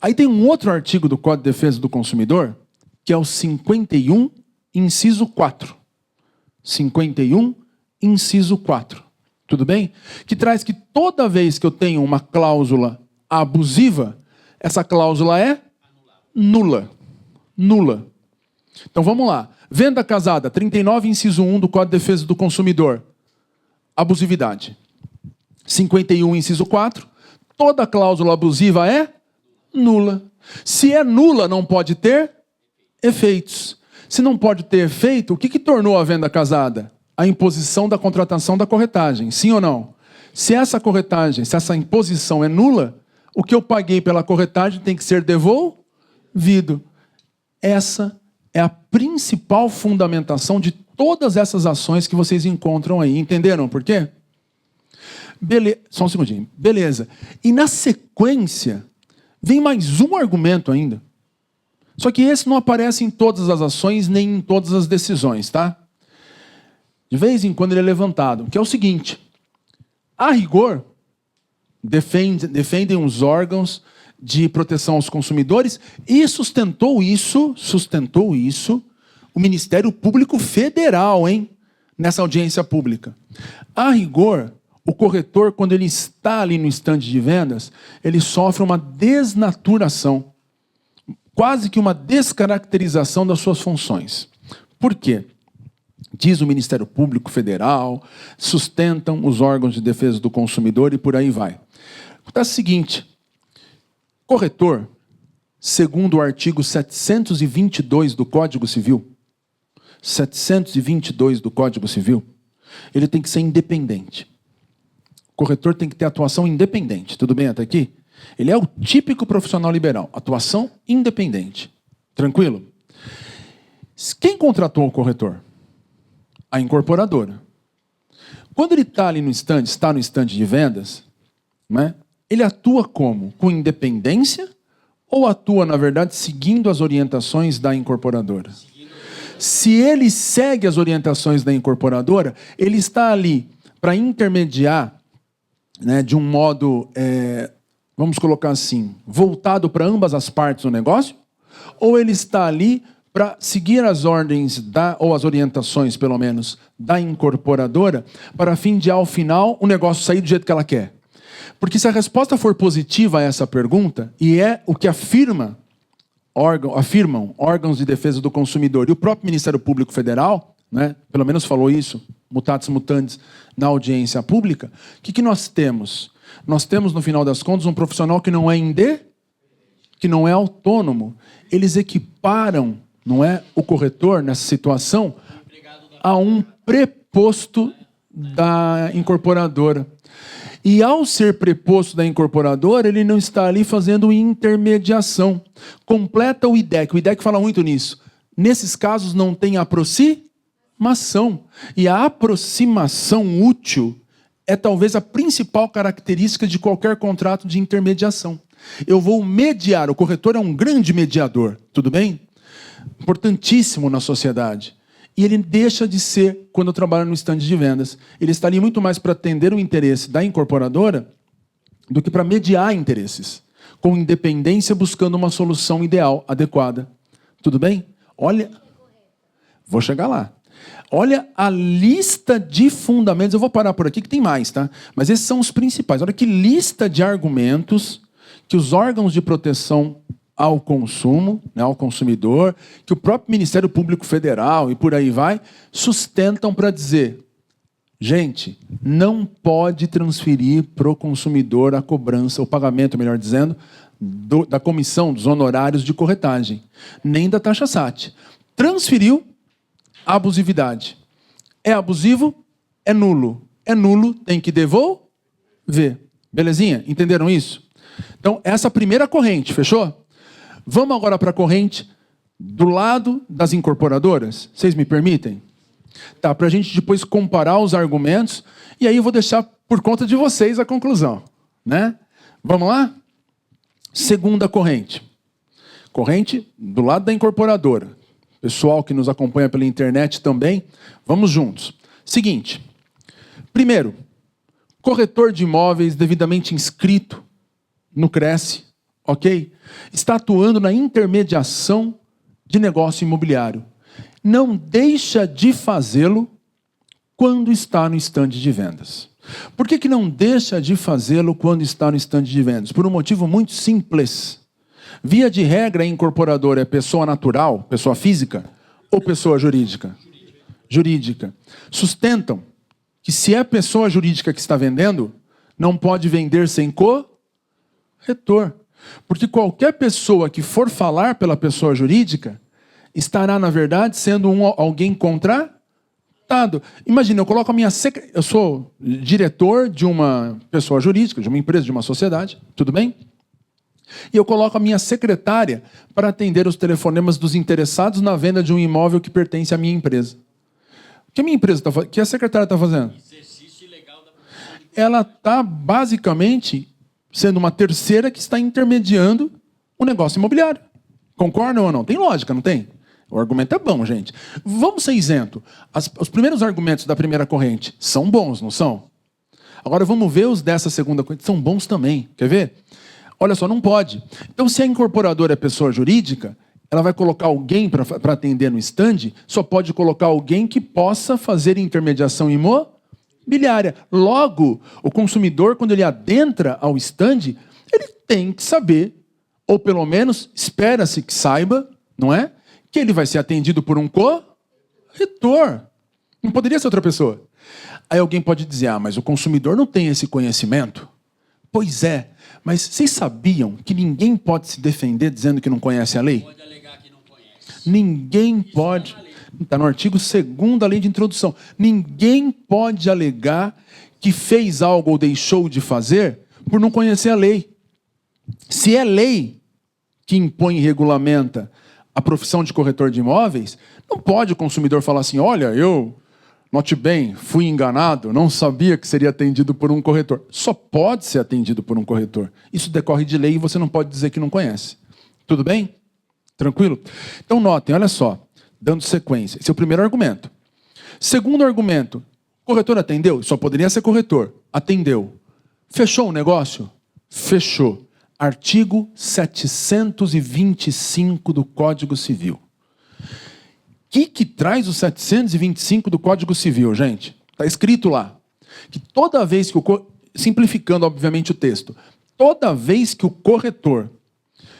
Aí tem um outro artigo do Código de Defesa do Consumidor, que é o 51, inciso 4. 51, inciso 4. Tudo bem? Que traz que toda vez que eu tenho uma cláusula abusiva, essa cláusula é nula. Nula. Então vamos lá. Venda casada, 39, inciso 1 do Código de Defesa do Consumidor. Abusividade. 51, inciso 4. Toda cláusula abusiva é nula. Se é nula, não pode ter efeitos. Se não pode ter efeito, o que tornou a venda casada? A imposição da contratação da corretagem. Sim ou não? Se essa corretagem, se essa imposição é nula, o que eu paguei pela corretagem tem que ser devolvido. Essa é a principal fundamentação de todas essas ações que vocês encontram aí. Entenderam por quê? Só um segundinho. Beleza. E na sequência, vem mais um argumento ainda. Só que esse não aparece em todas as ações, nem em todas as decisões, tá? De vez em quando ele é levantado, que é o seguinte. A rigor, defendem os órgãos de proteção aos consumidores e sustentou isso o Ministério Público Federal, hein? Nessa audiência pública. A rigor, o corretor, quando ele está ali no estande de vendas, ele sofre uma desnaturação, quase que uma descaracterização das suas funções. Por quê? Diz o Ministério Público Federal, sustentam os órgãos de defesa do consumidor e por aí vai. Acontece o seguinte, corretor, segundo o artigo 722 do Código Civil, 722 do Código Civil, ele tem que ser independente. O corretor tem que ter atuação independente. Tudo bem até aqui? Ele é o típico profissional liberal. Atuação independente. Tranquilo? Quem contratou o corretor? A incorporadora. Quando ele está ali no estande, está no estande de vendas, né, ele atua como? Com independência ou atua, na verdade, seguindo as orientações da incorporadora? Se ele segue as orientações da incorporadora, ele está ali para intermediar, né, de um modo, vamos colocar assim, voltado para ambas as partes do negócio? Ou ele está ali para seguir as ordens, ou as orientações, pelo menos, da incorporadora, para fim de, ao final, o negócio sair do jeito que ela quer? Porque se a resposta for positiva a essa pergunta, e é o que afirmam órgãos de defesa do consumidor e o próprio Ministério Público Federal, né? Pelo menos falou isso, mutatis mutandis, na audiência pública. O que nós temos? Nós temos, no final das contas, um profissional que não é que não é autônomo. Eles equiparam, não é, o corretor, nessa situação, a um preposto da incorporadora. E ao ser preposto da incorporadora, ele não está ali fazendo intermediação. Completa o IDEC. O IDEC fala muito nisso. Nesses casos não tem aproximação. E a aproximação útil é talvez a principal característica de qualquer contrato de intermediação. Eu vou mediar. O corretor é um grande mediador, tudo bem? Importantíssimo na sociedade. E ele deixa de ser quando trabalha no estande de vendas. Ele está ali muito mais para atender o interesse da incorporadora do que para mediar interesses, com independência, buscando uma solução ideal, adequada. Tudo bem? Olha, vou chegar lá. Olha a lista de fundamentos. Eu vou parar por aqui que tem mais, tá? Mas esses são os principais. Olha que lista de argumentos que os órgãos de proteção ao consumo, né, ao consumidor, que o próprio Ministério Público Federal e por aí vai, sustentam para dizer, gente, não pode transferir para o consumidor a cobrança, o pagamento, melhor dizendo, da comissão, dos honorários de corretagem, nem da taxa SAT. Transferiu, abusividade. É abusivo, é nulo. É nulo, tem que devolver. Belezinha? Entenderam isso? Então, essa primeira corrente, fechou? Vamos agora para a corrente do lado das incorporadoras? Vocês me permitem? Tá, para a gente depois comparar os argumentos, e aí eu vou deixar por conta de vocês a conclusão, né? Vamos lá? Segunda corrente. Corrente do lado da incorporadora. Pessoal que nos acompanha pela internet também, vamos juntos. Seguinte, primeiro, corretor de imóveis devidamente inscrito no Cresce, ok? Está atuando na intermediação de negócio imobiliário. Não deixa de fazê-lo quando está no estande de vendas. Por que não deixa de fazê-lo quando está no estande de vendas? Por um motivo muito simples. Via de regra, a incorporadora é pessoa natural, pessoa física, ou pessoa jurídica? Jurídica. Sustentam que se é pessoa jurídica que está vendendo, não pode vender sem corretor. Porque qualquer pessoa que for falar pela pessoa jurídica estará, na verdade, sendo alguém contratado. Imagina, eu sou diretor de uma pessoa jurídica, de uma empresa, de uma sociedade, tudo bem? E eu coloco a minha secretária para atender os telefonemas dos interessados na venda de um imóvel que pertence à minha empresa. O que a minha empresa está fazendo? O que a secretária está fazendo? Exercício ilegal da profissão. Ela está, basicamente, sendo uma terceira que está intermediando o negócio imobiliário. Concordam ou não? Tem lógica, não tem? O argumento é bom, gente. Vamos ser isento. Os primeiros argumentos da primeira corrente são bons, não são? Agora vamos ver os dessa segunda corrente. São bons também. Quer ver? Olha só, não pode. Então, se a incorporadora é pessoa jurídica, ela vai colocar alguém para atender no estande, só pode colocar alguém que possa fazer intermediação imobiliária. Logo, o consumidor, quando ele adentra ao estande, ele tem que saber, ou pelo menos espera-se que saiba, não é? Que ele vai ser atendido por um corretor. Não poderia ser outra pessoa. Aí alguém pode dizer, mas o consumidor não tem esse conhecimento. Pois é, mas vocês sabiam que ninguém pode se defender dizendo que não conhece a lei? Pode alegar que não conhece. Ninguém pode. Está no artigo 2º da lei de introdução. Ninguém pode alegar que fez algo ou deixou de fazer por não conhecer a lei. Se é lei que impõe e regulamenta a profissão de corretor de imóveis, não pode o consumidor falar assim, olha, note bem, fui enganado, não sabia que seria atendido por um corretor. Só pode ser atendido por um corretor. Isso decorre de lei e você não pode dizer que não conhece. Tudo bem? Tranquilo? Então notem, olha só, dando sequência. Esse é o primeiro argumento. Segundo argumento, o corretor atendeu? Só poderia ser corretor. Atendeu. Fechou o negócio? Fechou. Artigo 725 do Código Civil. O que traz o 725 do Código Civil, gente? Está escrito lá. Que toda vez que simplificando, obviamente, o texto, toda vez que o corretor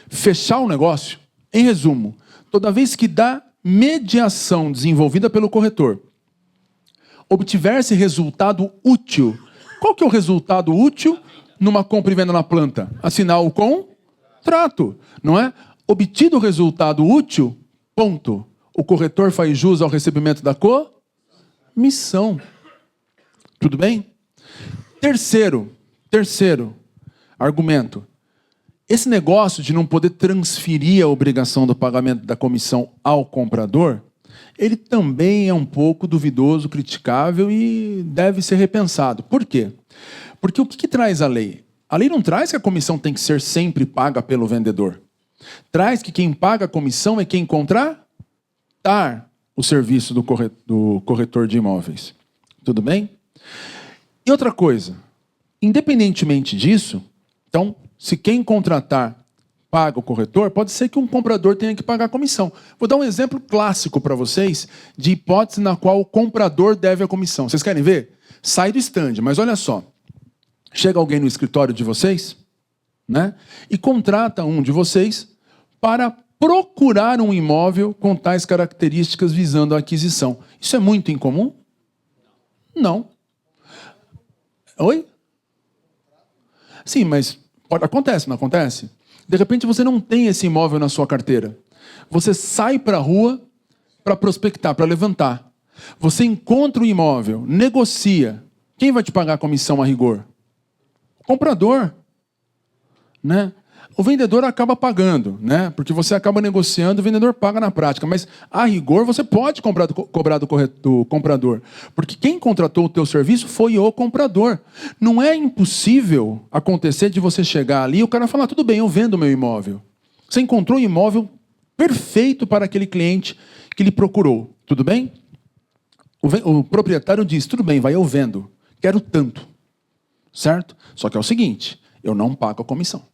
fechar o negócio, em resumo, toda vez que dá mediação desenvolvida pelo corretor obtiver-se resultado útil. Qual que é o resultado útil numa compra e venda na planta? Assinar o contrato, não é? Obtido o resultado útil, ponto. O corretor faz jus ao recebimento da comissão. Tudo bem? Terceiro argumento. Esse negócio de não poder transferir a obrigação do pagamento da comissão ao comprador, ele também é um pouco duvidoso, criticável e deve ser repensado. Por quê? Porque o que traz a lei? A lei não traz que a comissão tem que ser sempre paga pelo vendedor. Traz que quem paga a comissão é quem contratar o serviço do corretor de imóveis. Tudo bem? E outra coisa, independentemente disso, então, se quem contratar paga o corretor, pode ser que um comprador tenha que pagar a comissão. Vou dar um exemplo clássico para vocês de hipótese na qual o comprador deve a comissão. Vocês querem ver? Sai do stand, mas olha só. Chega alguém no escritório de vocês, né, e contrata um de vocês para procurar um imóvel com tais características visando a aquisição. Isso é muito incomum? Não. Oi? Sim, mas acontece, não acontece? De repente você não tem esse imóvel na sua carteira. Você sai para a rua para prospectar, para levantar. Você encontra o imóvel, negocia. Quem vai te pagar a comissão a rigor? O comprador. Né? O vendedor acaba pagando, né? Porque você acaba negociando, o vendedor paga na prática. Mas, a rigor, você pode cobrar do comprador. Porque quem contratou o teu serviço foi o comprador. Não é impossível acontecer de você chegar ali e o cara falar, tudo bem, eu vendo o meu imóvel. Você encontrou o imóvel perfeito para aquele cliente que lhe procurou. Tudo bem? O proprietário diz, tudo bem, vai, eu vendo. Quero tanto. Certo? Só que é o seguinte, eu não pago a comissão.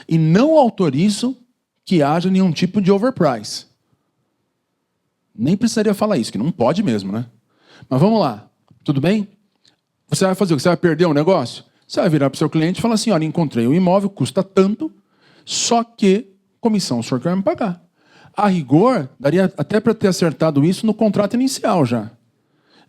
E não autorizo que haja nenhum tipo de overprice. Nem precisaria falar isso, que não pode mesmo, né? Mas vamos lá, tudo bem? Você vai fazer o que? Você vai perder um negócio? Você vai virar para o seu cliente e falar assim, olha, encontrei o imóvel, custa tanto, só que comissão o senhor quer me pagar. A rigor, daria até para ter acertado isso no contrato inicial já.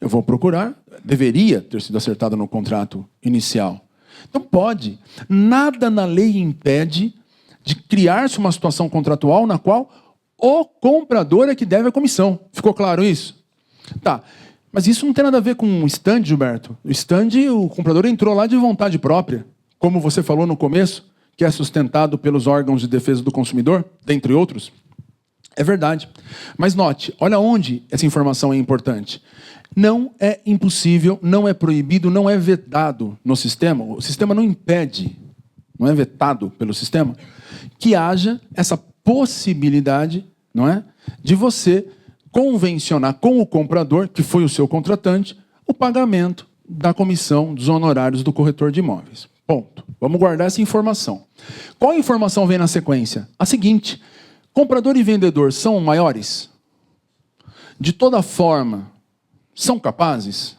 Eu vou procurar, deveria ter sido acertado no contrato inicial. Então pode. Nada na lei impede de criar-se uma situação contratual na qual o comprador é que deve a comissão. Ficou claro isso? Tá. Mas isso não tem nada a ver com o stand, Gilberto. O stand, o comprador entrou lá de vontade própria. Como você falou no começo, que é sustentado pelos órgãos de defesa do consumidor, dentre outros. É verdade. Mas note, olha onde essa informação é importante. Não é impossível, não é proibido, não é vetado no sistema. O sistema não impede, não é vetado pelo sistema, que haja essa possibilidade, não é, de você convencionar com o comprador, que foi o seu contratante, o pagamento da comissão dos honorários do corretor de imóveis. Ponto. Vamos guardar essa informação. Qual informação vem na sequência? A seguinte: comprador e vendedor são maiores? De toda forma, são capazes?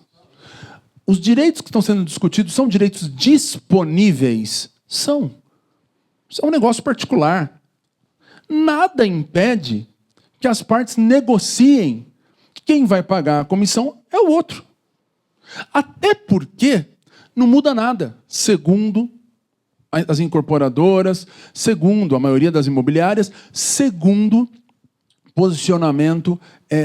Os direitos que estão sendo discutidos são direitos disponíveis? São. Isso é um negócio particular. Nada impede que as partes negociem que quem vai pagar a comissão é o outro. Até porque não muda nada, segundo as incorporadoras, segundo a maioria das imobiliárias, segundo posicionamento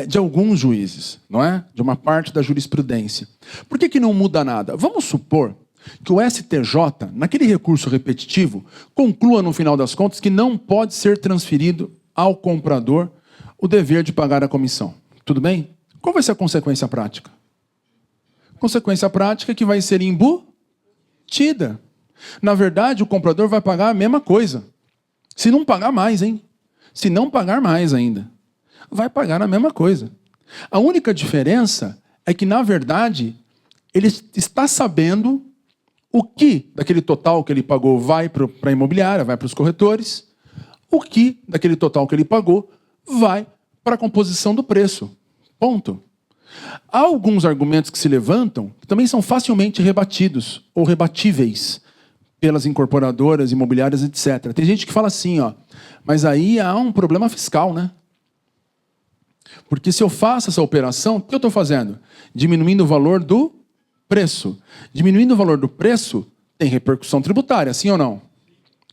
de alguns juízes, não é? De uma parte da jurisprudência. Por que não muda nada? Vamos supor que o STJ, naquele recurso repetitivo, conclua no final das contas que não pode ser transferido ao comprador o dever de pagar a comissão. Tudo bem? Qual vai ser a consequência prática? Consequência prática é que vai ser embutida. Na verdade, o comprador vai pagar a mesma coisa. Se não pagar mais, hein? Se não pagar mais ainda. Vai pagar a mesma coisa. A única diferença é que, na verdade, ele está sabendo o que daquele total que ele pagou vai para a imobiliária, vai para os corretores, o que daquele total que ele pagou vai para a composição do preço. Ponto. Há alguns argumentos que se levantam que também são facilmente rebatidos ou rebatíveis pelas incorporadoras, imobiliárias, etc. Tem gente que fala assim, ó, mas aí há um problema fiscal, né? Porque se eu faço essa operação, o que eu estou fazendo? Diminuindo o valor do preço. Diminuindo o valor do preço, tem repercussão tributária, sim ou não?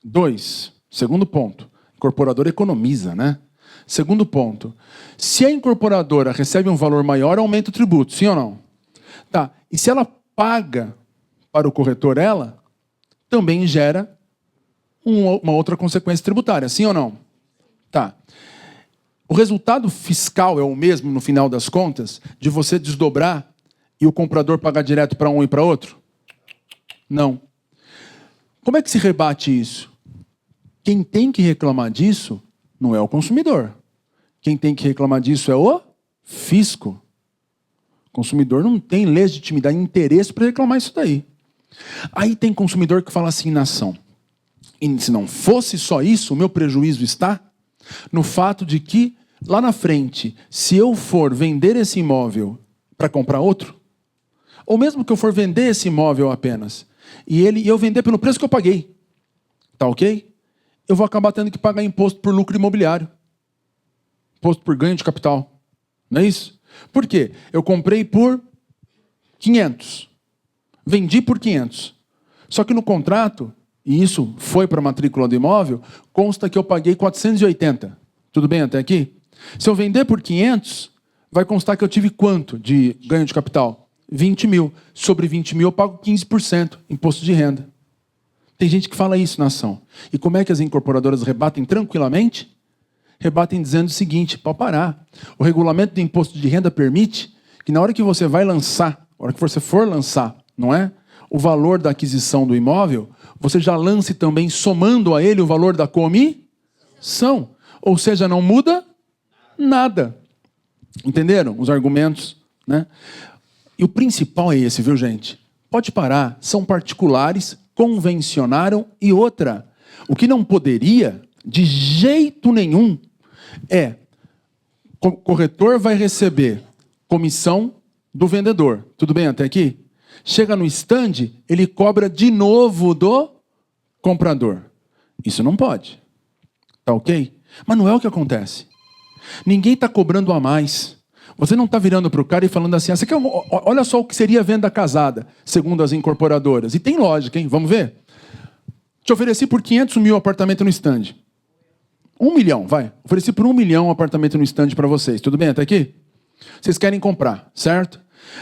2, segundo ponto, incorporadora economiza, né? Segundo ponto, se a incorporadora recebe um valor maior, aumenta o tributo, sim ou não? Tá, e se ela paga para o corretor, ela também gera uma outra consequência tributária, sim ou não? Tá. O resultado fiscal é o mesmo, no final das contas, de você desdobrar e o comprador pagar direto para um e para outro? Não. Como é que se rebate isso? Quem tem que reclamar disso não é o consumidor. Quem tem que reclamar disso é o fisco. O consumidor não tem legitimidade, interesse para reclamar isso daí. Aí tem consumidor que fala assim, nação, e se não fosse só isso, o meu prejuízo está no fato de que, lá na frente, se eu for vender esse imóvel para comprar outro, ou mesmo que eu for vender esse imóvel apenas, e eu vender pelo preço que eu paguei, tá ok? Eu vou acabar tendo que pagar imposto por lucro imobiliário, imposto por ganho de capital, não é isso? Por quê? Eu comprei por 500, vendi por 500, só que no contrato, e isso foi para a matrícula do imóvel, consta que eu paguei 480. Tudo bem até aqui? Se eu vender por 500, vai constar que eu tive quanto de ganho de capital? 20 mil. Sobre 20 mil eu pago 15%, imposto de renda. Tem gente que fala isso na ação. E como é que as incorporadoras rebatem tranquilamente? Rebatem dizendo o seguinte, pode parar. O regulamento do imposto de renda permite que na hora que você vai lançar, na hora que você for lançar, não é? O valor da aquisição do imóvel, você já lance também somando a ele o valor da comissão. Ou seja, não muda nada. Entenderam os argumentos, né? E o principal é esse, viu, gente? Pode parar, são particulares, convencionaram e outra. O que não poderia, de jeito nenhum, é o corretor vai receber comissão do vendedor. Tudo bem até aqui? Chega no stand, ele cobra de novo do comprador. Isso não pode. Tá ok? Mas não é o que acontece. Ninguém está cobrando a mais. Você não está virando para o cara e falando assim, você quer, olha só o que seria venda casada, segundo as incorporadoras. E tem lógica, hein? Vamos ver? Te ofereci por 500 mil apartamento no stand. 1 milhão, vai. Ofereci por 1 milhão apartamento no stand para vocês. Tudo bem até aqui? Vocês querem comprar, certo?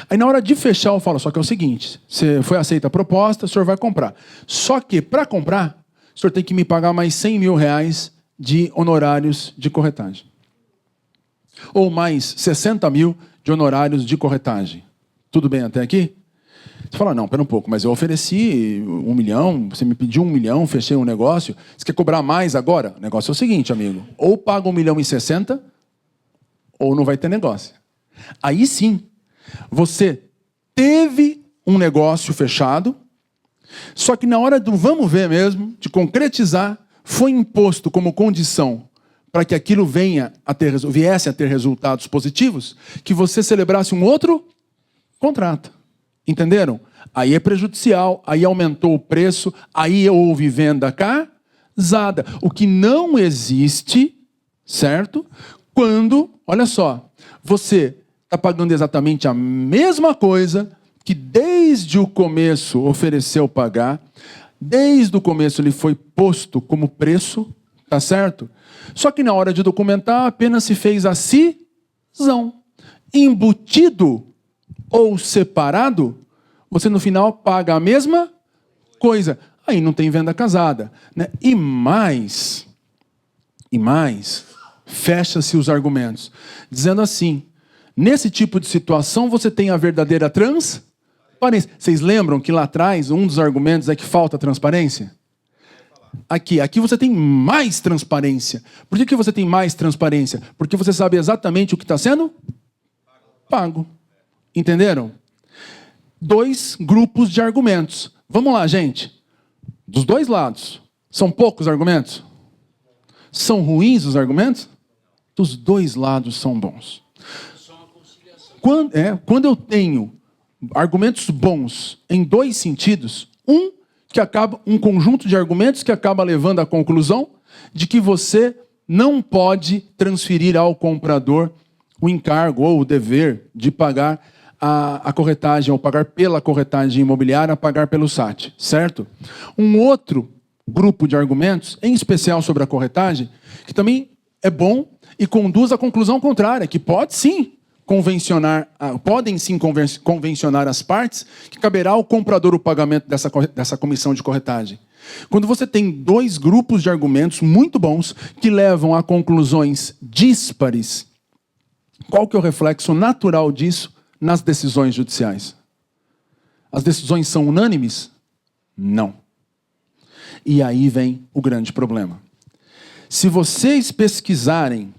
Aí na hora de fechar eu falo, só que é o seguinte, você foi aceita a proposta, o senhor vai comprar. Só que para comprar, o senhor tem que me pagar mais 100 mil reais de honorários de corretagem. Ou mais 60 mil de honorários de corretagem. Tudo bem até aqui? Você fala, não, pera um pouco, mas eu ofereci 1 milhão, você me pediu 1 milhão, fechei um negócio, você quer cobrar mais agora? O negócio é o seguinte, amigo, ou paga 1,60 milhão, ou não vai ter negócio. Aí sim, você teve um negócio fechado, só que na hora do vamos ver mesmo, de concretizar, foi imposto como condição para que aquilo viesse a ter resultados positivos, que você celebrasse um outro contrato. Entenderam? Aí é prejudicial, aí aumentou o preço, aí houve venda casada. O que não existe, certo? Quando, olha só, você está pagando exatamente a mesma coisa que desde o começo ofereceu pagar, desde o começo ele foi posto como preço, tá certo? Só que na hora de documentar apenas se fez a cisão. Embutido ou separado, você no final paga a mesma coisa. Aí não tem venda casada, né? E mais, fecha-se os argumentos, dizendo assim, nesse tipo de situação você tem a verdadeira transparência. Vocês lembram que lá atrás um dos argumentos é que falta transparência? Aqui você tem mais transparência. Por que você tem mais transparência? Porque você sabe exatamente o que está sendo pago. Entenderam? 2 grupos de argumentos. Vamos lá, gente. Dos 2 lados. São poucos argumentos? São ruins os argumentos? Dos 2 lados são bons. Quando eu tenho argumentos bons em 2 sentidos, um um conjunto de argumentos que acaba levando à conclusão de que você não pode transferir ao comprador o encargo ou o dever de pagar a corretagem, ou pagar pela corretagem imobiliária, pagar pelo SAT, certo? Um outro grupo de argumentos, em especial sobre a corretagem, que também é bom e conduz à conclusão contrária, que podem sim convencionar as partes, que caberá ao comprador o pagamento dessa comissão de corretagem. Quando você tem dois grupos de argumentos muito bons que levam a conclusões díspares, qual que é o reflexo natural disso nas decisões judiciais? As decisões são unânimes? Não. E aí vem o grande problema. Se vocês pesquisarem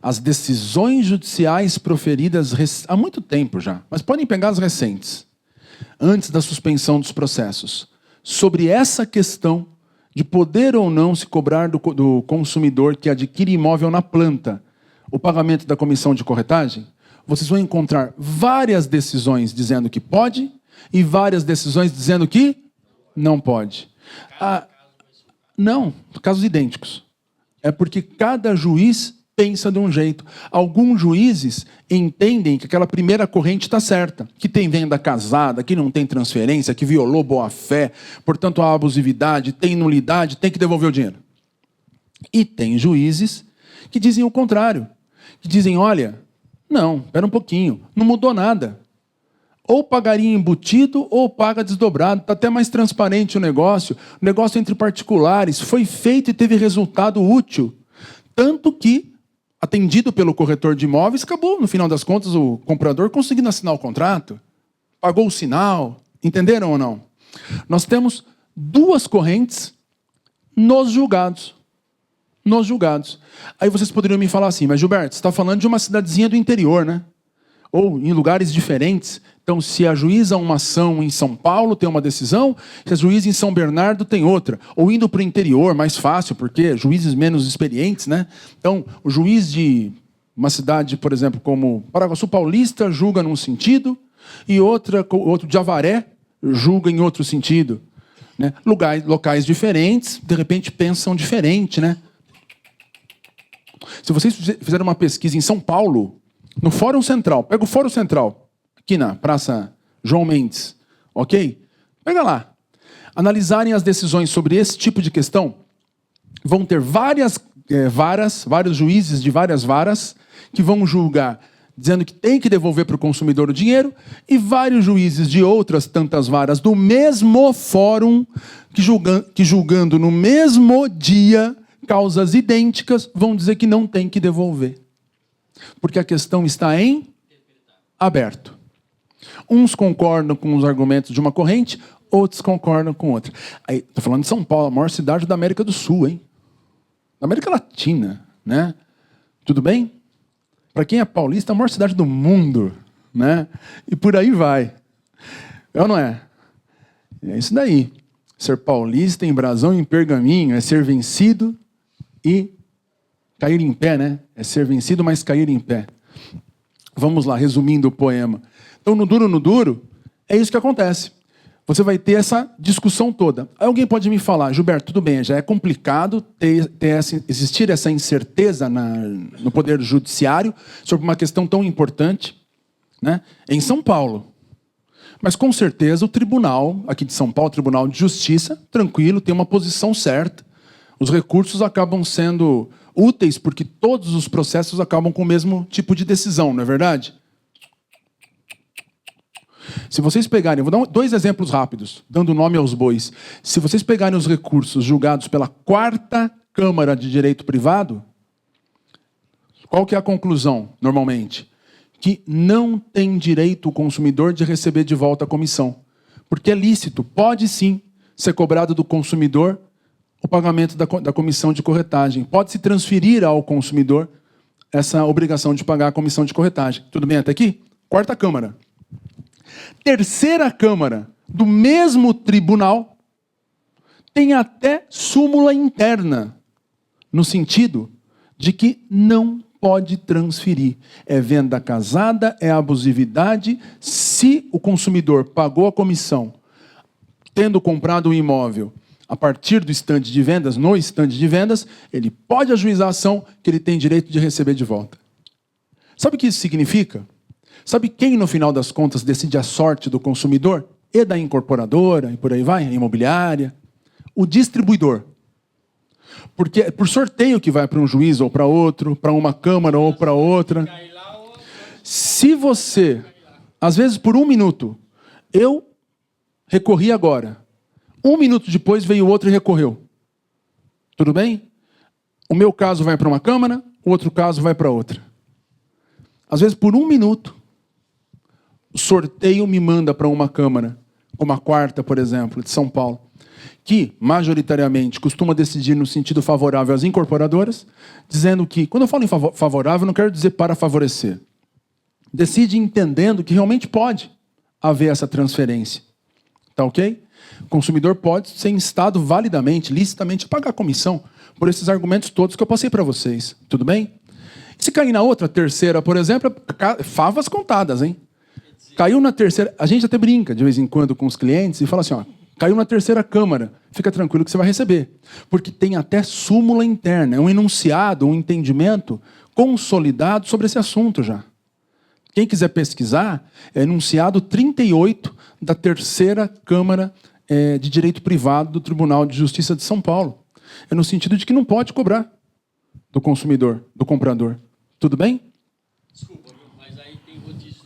as decisões judiciais proferidas há muito tempo já, mas podem pegar as recentes, antes da suspensão dos processos, sobre essa questão de poder ou não se cobrar do consumidor que adquire imóvel na planta o pagamento da comissão de corretagem, vocês vão encontrar várias decisões dizendo que pode e várias decisões dizendo que não pode. Não, casos idênticos. É porque cada juiz pensa de um jeito. Alguns juízes entendem que aquela primeira corrente está certa, que tem venda casada, que não tem transferência, que violou boa-fé, portanto há abusividade, tem nulidade, tem que devolver o dinheiro. E tem juízes que dizem o contrário, que dizem, olha, não, espera um pouquinho, não mudou nada. Ou pagaria embutido ou paga desdobrado, está até mais transparente o negócio entre particulares, foi feito e teve resultado útil, tanto que atendido pelo corretor de imóveis, acabou, no final das contas, o comprador conseguindo assinar o contrato, pagou o sinal, entenderam ou não? Nós temos duas correntes nos julgados. Aí vocês poderiam me falar assim, mas Gilberto, você está falando de uma cidadezinha do interior, né? Ou em lugares diferentes. Então, se ajuiza uma ação em São Paulo, tem uma decisão, se ajuiza em São Bernardo, tem outra. Ou indo para o interior, mais fácil, porque juízes menos experientes, né? Então, o juiz de uma cidade, por exemplo, como Paraguaçu Paulista, julga num sentido, e outro de Avaré julga em outro sentido. Né? Locais diferentes, de repente pensam diferente, né? Se vocês fizerem uma pesquisa em São Paulo, no Fórum Central, pega o Fórum Central, aqui na Praça João Mendes, ok? Pega lá. Analisarem as decisões sobre esse tipo de questão, vão ter vários juízes de várias varas que vão julgar dizendo que tem que devolver para o consumidor o dinheiro, e vários juízes de outras tantas varas do mesmo fórum que julgando no mesmo dia causas idênticas vão dizer que não tem que devolver. Porque a questão está em aberto. Uns concordam com os argumentos de uma corrente, outros concordam com outra. Estou falando de São Paulo, a maior cidade da América do Sul, hein? Da América Latina, né? Tudo bem? Para quem é paulista, a maior cidade do mundo, né? E por aí vai. É ou não é? É isso daí. Ser paulista em brasão e em pergaminho é ser vencido e cair em pé, né? É ser vencido, mas cair em pé. Vamos lá, resumindo o poema. Então, no duro, é isso que acontece. Você vai ter essa discussão toda. Aí alguém pode me falar, Gilberto, tudo bem, já é complicado existir essa incerteza no Poder Judiciário sobre uma questão tão importante, né? Em São Paulo. Mas, com certeza, o tribunal, aqui de São Paulo, o Tribunal de Justiça, tranquilo, tem uma posição certa. Os recursos acabam sendo úteis porque todos os processos acabam com o mesmo tipo de decisão, não é verdade? Se vocês pegarem, vou dar dois exemplos rápidos, dando nome aos bois. Se vocês pegarem os recursos julgados pela 4ª Câmara de Direito Privado, qual que é a conclusão, normalmente? Que não tem direito o consumidor de receber de volta a comissão. Porque é lícito, pode sim ser cobrado do consumidor o pagamento da comissão de corretagem. Pode-se transferir ao consumidor essa obrigação de pagar a comissão de corretagem. Tudo bem até aqui? 4ª Câmara. 3ª Câmara do mesmo tribunal tem até súmula interna, no sentido de que não pode transferir. É venda casada, é abusividade. Se o consumidor pagou a comissão, tendo comprado um imóvel a partir do estande de vendas, no estande de vendas, ele pode ajuizar a ação que ele tem direito de receber de volta. Sabe o que isso significa? Sabe quem, no final das contas, decide a sorte do consumidor? E da incorporadora, e por aí vai, a imobiliária. O distribuidor. Porque é por sorteio que vai para um juiz ou para outro, para uma câmara ou para outra. Se você, às vezes por 1 minuto, eu recorri agora. 1 minuto depois veio outro e recorreu. Tudo bem? O meu caso vai para uma câmara, o outro caso vai para outra. Às vezes por 1 minuto, o sorteio me manda para uma câmara, como a 4ª, por exemplo, de São Paulo, que, majoritariamente, costuma decidir no sentido favorável às incorporadoras, dizendo que, quando eu falo em favorável, não quero dizer para favorecer. Decide entendendo que realmente pode haver essa transferência. Tá ok? O consumidor pode ser instado validamente, licitamente, a pagar comissão por esses argumentos todos que eu passei para vocês. Tudo bem? E se cair na outra, terceira, por exemplo, favas contadas, hein? Caiu na terceira... A gente até brinca, de vez em quando, com os clientes e fala assim, ó, caiu na terceira câmara, fica tranquilo que você vai receber. Porque tem até súmula interna, é um enunciado, um entendimento consolidado sobre esse assunto já. Quem quiser pesquisar, é enunciado 38 da terceira Câmara de Direito Privado do Tribunal de Justiça de São Paulo. É no sentido de que não pode cobrar do consumidor, do comprador. Tudo bem? Desculpa, mas aí tem rodízio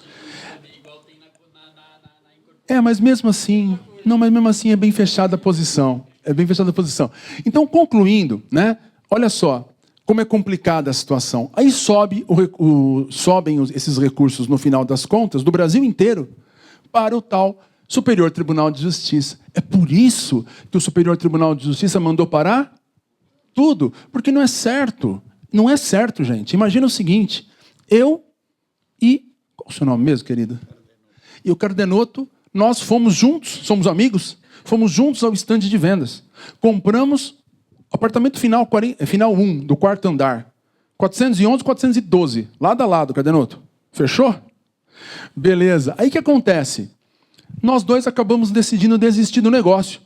também, igual tem na incorporação. Mas mesmo assim... Não, mas mesmo assim é bem fechada a posição. É bem fechada a posição. Então, concluindo, né? Olha só como é complicada a situação. Aí sobem esses recursos, no final das contas, do Brasil inteiro, para o tal Superior Tribunal de Justiça. É por isso que o Superior Tribunal de Justiça mandou parar tudo, porque não é certo. Não é certo, gente. Imagina o seguinte, eu e... Qual é o seu nome mesmo, querido? E o Cardenoto, nós fomos juntos, somos amigos, fomos juntos ao estande de vendas. Compramos apartamento final 1, do 4º andar. 411, 412, lado a lado, Cardenoto. Fechou? Beleza. Aí o que acontece? Nós dois acabamos decidindo desistir do negócio.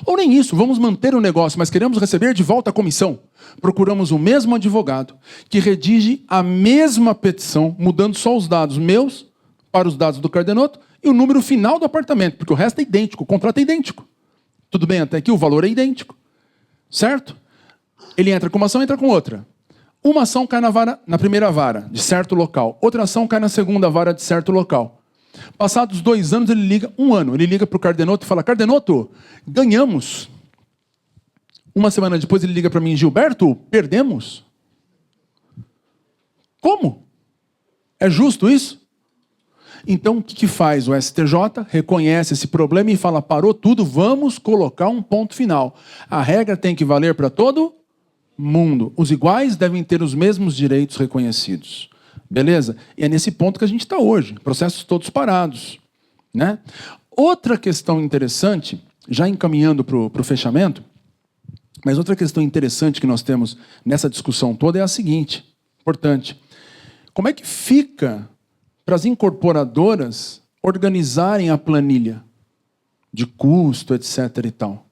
Ou nem isso, vamos manter o negócio, mas queremos receber de volta a comissão. Procuramos o mesmo advogado, que redige a mesma petição, mudando só os dados meus para os dados do Cardenoto e o número final do apartamento, porque o resto é idêntico, o contrato é idêntico. Tudo bem até aqui? O valor é idêntico. Certo? Ele entra com uma ação, entra com outra. Uma ação cai na primeira vara, de certo local. Outra ação cai na segunda vara, de certo local. Passados 2 anos, ele liga, 1 ano, ele liga para o Cardenoto e fala, Cardenoto, ganhamos. 1 semana depois ele liga para mim, Gilberto, perdemos. Como? É justo isso? Então, o que faz o STJ? Reconhece esse problema e fala, parou tudo, vamos colocar um ponto final. A regra tem que valer para todo mundo. Os iguais devem ter os mesmos direitos reconhecidos. Beleza? E é nesse ponto que a gente está hoje. Processos todos parados. Né? Outra questão interessante, já encaminhando para o fechamento, mas outra questão interessante que nós temos nessa discussão toda é a seguinte, importante. Como é que fica para as incorporadoras organizarem a planilha de custo, etc. e tal?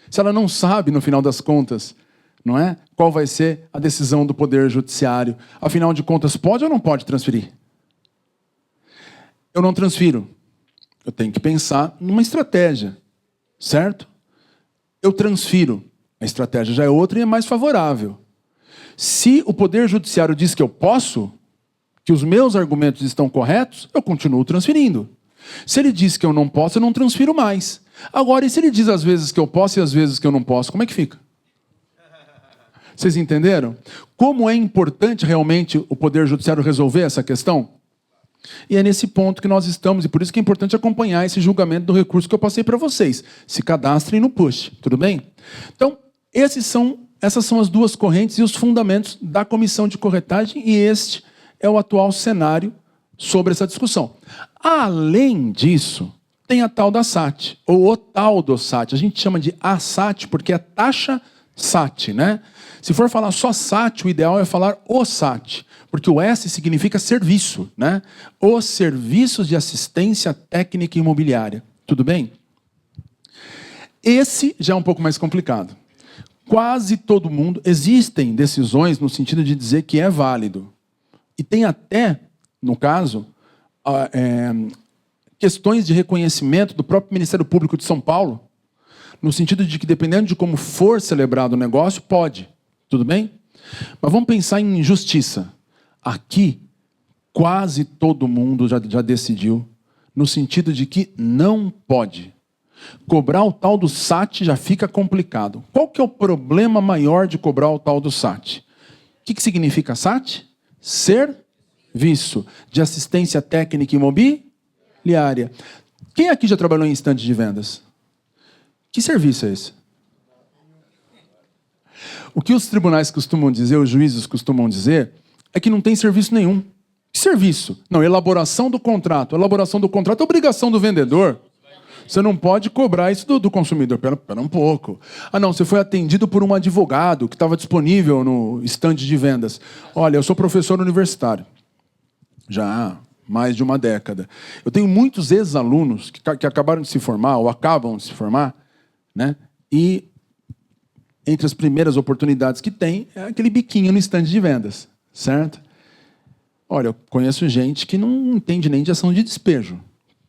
Se ela não sabe, no final das contas, não é? Qual vai ser a decisão do Poder Judiciário? Afinal de contas, pode ou não pode transferir? Eu não transfiro. Eu tenho que pensar numa estratégia, certo? Eu transfiro. A estratégia já é outra e é mais favorável. Se o Poder Judiciário diz que eu posso, que os meus argumentos estão corretos, eu continuo transferindo. Se ele diz que eu não posso, eu não transfiro mais. Agora, e se ele diz às vezes que eu posso e às vezes que eu não posso, como é que fica? Vocês entenderam? Como é importante realmente o Poder Judiciário resolver essa questão? E é nesse ponto que nós estamos, e por isso que é importante acompanhar esse julgamento do recurso que eu passei para vocês. Se cadastrem no push, tudo bem? Então, essas são as duas correntes e os fundamentos da comissão de corretagem, e este é o atual cenário sobre essa discussão. Além disso, tem a tal da SAT, ou o tal do SAT. A gente chama de ASAT porque é taxa SAT, né? Se for falar só SAT, o ideal é falar o SAT, porque o S significa serviço, né? Os serviços de assistência técnica imobiliária. Tudo bem? Esse já é um pouco mais complicado. Quase todo mundo... Existem decisões no sentido de dizer que é válido. E tem até, no caso, questões de reconhecimento do próprio Ministério Público de São Paulo, no sentido de que, dependendo de como for celebrado o negócio, pode. Tudo bem? Mas vamos pensar em justiça. Aqui, quase todo mundo já decidiu, no sentido de que não pode. Cobrar o tal do SAT já fica complicado. Qual que é o problema maior de cobrar o tal do SAT? O que significa SAT? Serviço de assistência técnica imobiliária. Quem aqui já trabalhou em instante de vendas? Que serviço é esse? O que os tribunais costumam dizer, os juízes costumam dizer, é que não tem serviço nenhum. Que serviço? Não, elaboração do contrato. Elaboração do contrato é obrigação do vendedor. Você não pode cobrar isso do consumidor. Pera um pouco. Ah, não, você foi atendido por um advogado que estava disponível no estande de vendas. Olha, eu sou professor universitário. Já há mais de uma década. Eu tenho muitos ex-alunos que acabaram de se formar, ou acabam de se formar, né? E entre as primeiras oportunidades que tem é aquele biquinho no estande de vendas, certo? Olha, eu conheço gente que não entende nem de ação de despejo.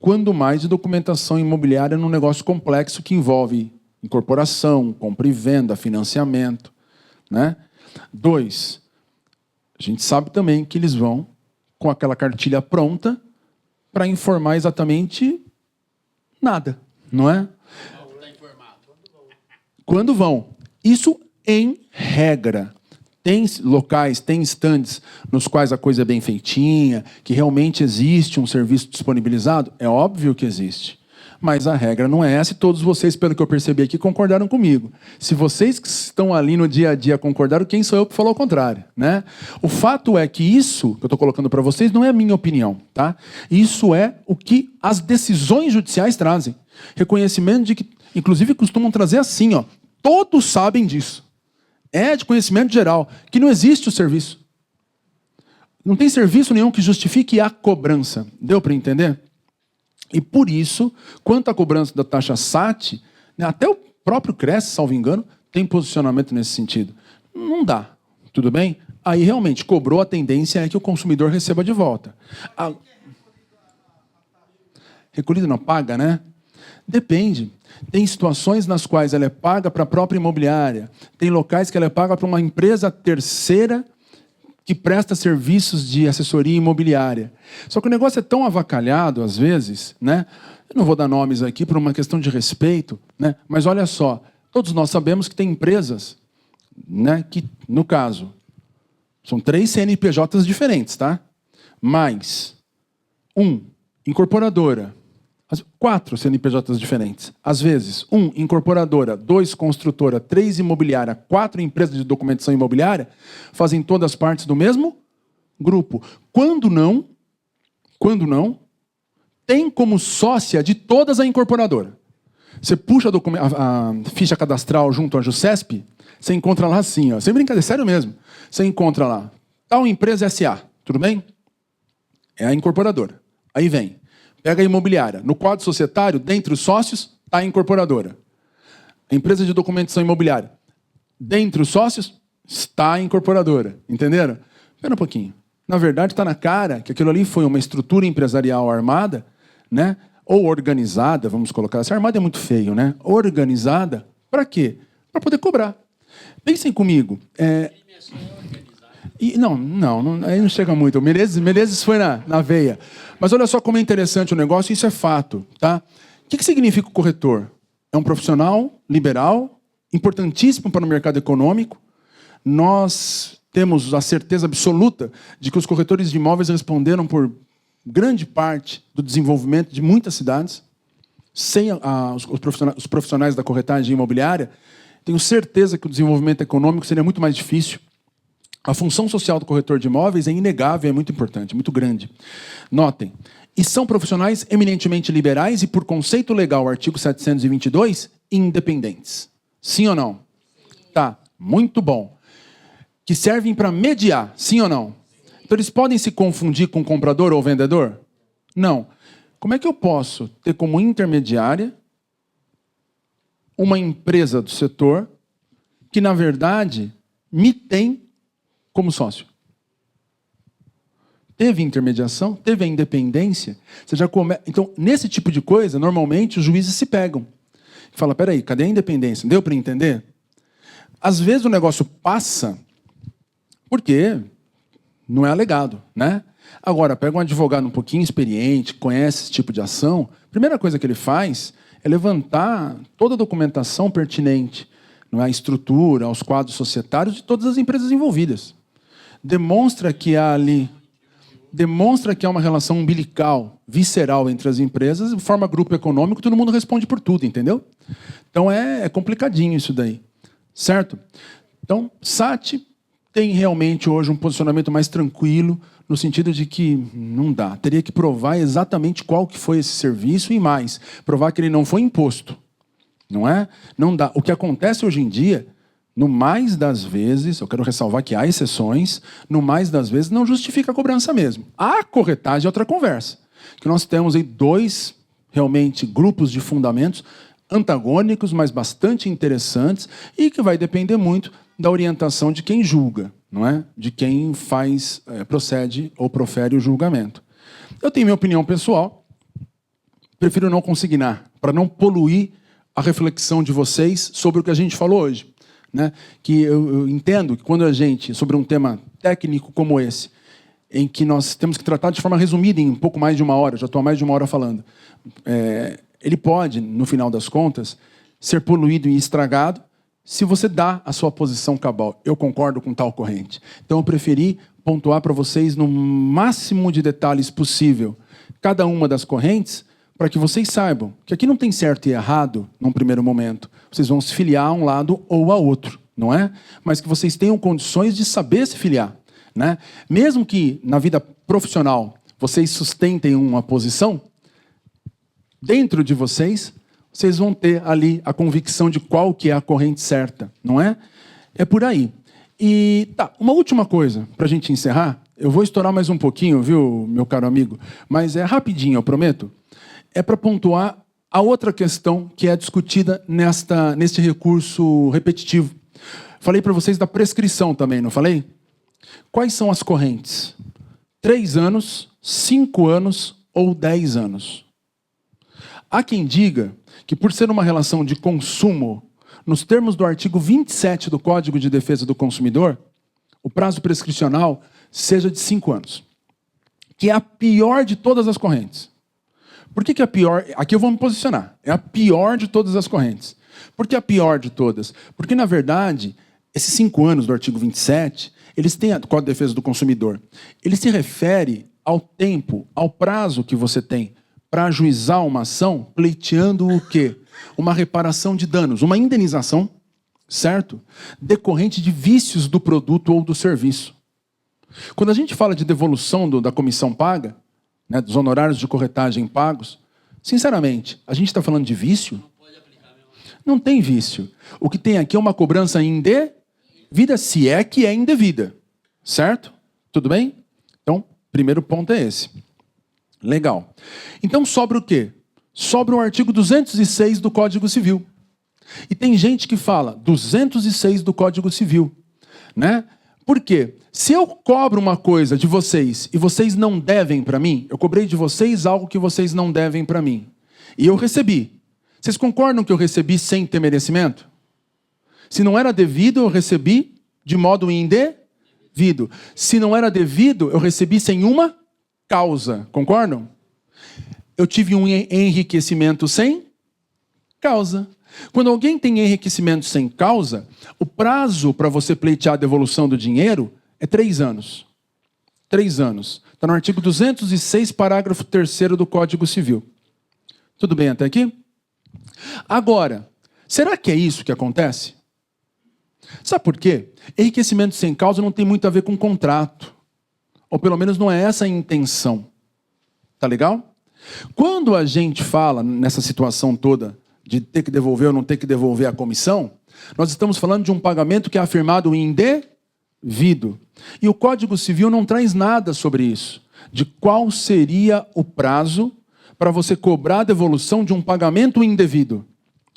Quando mais de documentação imobiliária num negócio complexo que envolve incorporação, compra e venda, financiamento, né? 2, a gente sabe também que eles vão com aquela cartilha pronta para informar exatamente nada, não é? Quando vão. Isso em regra. Tem locais, tem estandes nos quais a coisa é bem feitinha, que realmente existe um serviço disponibilizado? É óbvio que existe. Mas a regra não é essa e todos vocês, pelo que eu percebi aqui, concordaram comigo. Se vocês que estão ali no dia a dia concordaram, quem sou eu que falou o contrário, né? O fato é que isso que eu estou colocando para vocês não é a minha opinião, tá? Isso é o que as decisões judiciais trazem. Reconhecimento de que, inclusive, costumam trazer assim, ó, todos sabem disso. É de conhecimento geral, que não existe o serviço. Não tem serviço nenhum que justifique a cobrança. Deu para entender? E por isso, quanto à cobrança da taxa SAT, né, até o próprio Cresce, salvo engano, tem posicionamento nesse sentido. Não dá. Tudo bem? Aí realmente cobrou, a tendência é que o consumidor receba de volta. Recolhida não paga, né? Depende. Tem situações nas quais ela é paga para a própria imobiliária. Tem locais que ela é paga para uma empresa terceira que presta serviços de assessoria imobiliária. Só que o negócio é tão avacalhado, às vezes, né? Eu não vou dar nomes aqui por uma questão de respeito, né? Mas olha só, todos nós sabemos que tem empresas, né, que, no caso, são 3 CNPJs diferentes, tá? Mais 1, incorporadora. 4 CNPJs diferentes. Às vezes, 1, incorporadora, 2, construtora, 3, imobiliária, 4, empresa de documentação imobiliária, fazem todas partes do mesmo grupo. Quando não, tem como sócia de todas a incorporadora. Você puxa a ficha cadastral junto à Jusesp, você encontra lá assim, ó, sem brincadeira, sério mesmo. Você encontra lá, tal empresa SA, tudo bem? É a incorporadora. Aí vem. Pega a imobiliária. No quadro societário, dentre os sócios, está a incorporadora. A empresa de documentação imobiliária. Dentre os sócios, está a incorporadora. Entenderam? Espera um pouquinho. Na verdade, está na cara que aquilo ali foi uma estrutura empresarial armada, né? Ou organizada, vamos colocar assim. Armada é muito feio, né? Organizada, para quê? Para poder cobrar. Pensem comigo. Não, aí não chega muito. O Menezes foi na veia. Mas olha só como é interessante o negócio, isso é fato, tá? O que significa o corretor? É um profissional liberal, importantíssimo para o mercado econômico. Nós temos a certeza absoluta de que os corretores de imóveis responderam por grande parte do desenvolvimento de muitas cidades. Sem os profissionais da corretagem imobiliária, tenho certeza que o desenvolvimento econômico seria muito mais difícil. A função social do corretor de imóveis é inegável, é muito importante, muito grande. Notem, e são profissionais eminentemente liberais e, por conceito legal, artigo 722, independentes. Sim ou não? Tá, muito bom. Que servem para mediar, sim ou não? Então eles podem se confundir com comprador ou vendedor? Não. Como é que eu posso ter como intermediária uma empresa do setor que, na verdade, me tem como sócio? Teve intermediação, teve a independência. Você já Então, nesse tipo de coisa, normalmente os juízes se pegam. Fala, peraí, cadê a independência? Deu para entender? Às vezes o negócio passa porque não é alegado, né? Agora, pega um advogado um pouquinho experiente, conhece esse tipo de ação, a primeira coisa que ele faz é levantar toda a documentação pertinente, não é? A estrutura, aos quadros societários de todas as empresas envolvidas. Demonstra que há uma relação umbilical, visceral entre as empresas, forma grupo econômico, todo mundo responde por tudo, entendeu? Então é complicadinho isso daí, certo? Então, SAT tem realmente hoje um posicionamento mais tranquilo, no sentido de que não dá. Teria que provar exatamente qual que foi esse serviço e mais. Provar que ele não foi imposto. Não é? Não dá. O que acontece hoje em dia, no mais das vezes, eu quero ressalvar que há exceções, no mais das vezes não justifica a cobrança mesmo. A corretagem é outra conversa. Que nós temos aí dois, realmente, grupos de fundamentos antagônicos, mas bastante interessantes, e que vai depender muito da orientação de quem julga, não é? De quem procede ou profere o julgamento. Eu tenho minha opinião pessoal, prefiro não consignar, para não poluir a reflexão de vocês sobre o que a gente falou hoje, né? Que eu entendo que quando a gente, sobre um tema técnico como esse, em que nós temos que tratar de forma resumida em um pouco mais de uma hora, já estou há mais de uma hora falando, ele pode, no final das contas, ser poluído e estragado se você dá a sua posição cabal. Eu concordo com tal corrente. Então eu preferi pontuar para vocês no máximo de detalhes possível cada uma das correntes, para que vocês saibam que aqui não tem certo e errado num primeiro momento. Vocês vão se filiar a um lado ou a outro, não é? Mas que vocês tenham condições de saber se filiar, né? Mesmo que na vida profissional vocês sustentem uma posição, dentro de vocês vão ter ali a convicção de qual que é a corrente certa, não é? É por aí. E tá, uma última coisa, para a gente encerrar, eu vou estourar mais um pouquinho, viu, meu caro amigo? Mas é rapidinho, eu prometo. É para pontuar a outra questão que é discutida neste recurso repetitivo. Falei para vocês da prescrição também, não falei? Quais são as correntes? 3 anos, 5 anos ou 10 anos? Há quem diga que, por ser uma relação de consumo, nos termos do artigo 27 do Código de Defesa do Consumidor, o prazo prescricional seja de 5 anos. Que é a pior de todas as correntes. Por que é a pior? Aqui eu vou me posicionar. É a pior de todas as correntes. Por que a pior de todas? Porque, na verdade, esses 5 anos do artigo 27, eles têm do Código de Defesa do Consumidor. Ele se refere ao tempo, ao prazo que você tem para ajuizar uma ação, pleiteando o quê? Uma reparação de danos, uma indenização, certo? Decorrente de vícios do produto ou do serviço. Quando a gente fala de devolução da comissão paga, né, dos honorários de corretagem pagos, sinceramente, a gente está falando de vício? Não tem vício. O que tem aqui é uma cobrança indevida, se é que é indevida. Certo? Tudo bem? Então, primeiro ponto é esse. Legal. Então sobra o quê? Sobra o artigo 206 do Código Civil. E tem gente que fala 206 do Código Civil, né? Por quê? Se eu cobro uma coisa de vocês e vocês não devem para mim, eu cobrei de vocês algo que vocês não devem para mim, e eu recebi. Vocês concordam que eu recebi sem ter merecimento? Se não era devido, eu recebi de modo indevido. Se não era devido, eu recebi sem uma causa. Concordam? Eu tive um enriquecimento sem causa. Quando alguém tem enriquecimento sem causa, o prazo para você pleitear a devolução do dinheiro é 3 anos. 3 anos. Está no artigo 206, parágrafo 3º do Código Civil. Tudo bem até aqui? Agora, será que é isso que acontece? Sabe por quê? Enriquecimento sem causa não tem muito a ver com contrato. Ou pelo menos não é essa a intenção. Tá legal? Quando a gente fala nessa situação toda de ter que devolver ou não ter que devolver a comissão, Nós estamos falando de um pagamento que é afirmado indevido. E o Código Civil não traz nada sobre isso, de qual seria o prazo para você cobrar a devolução de um pagamento indevido.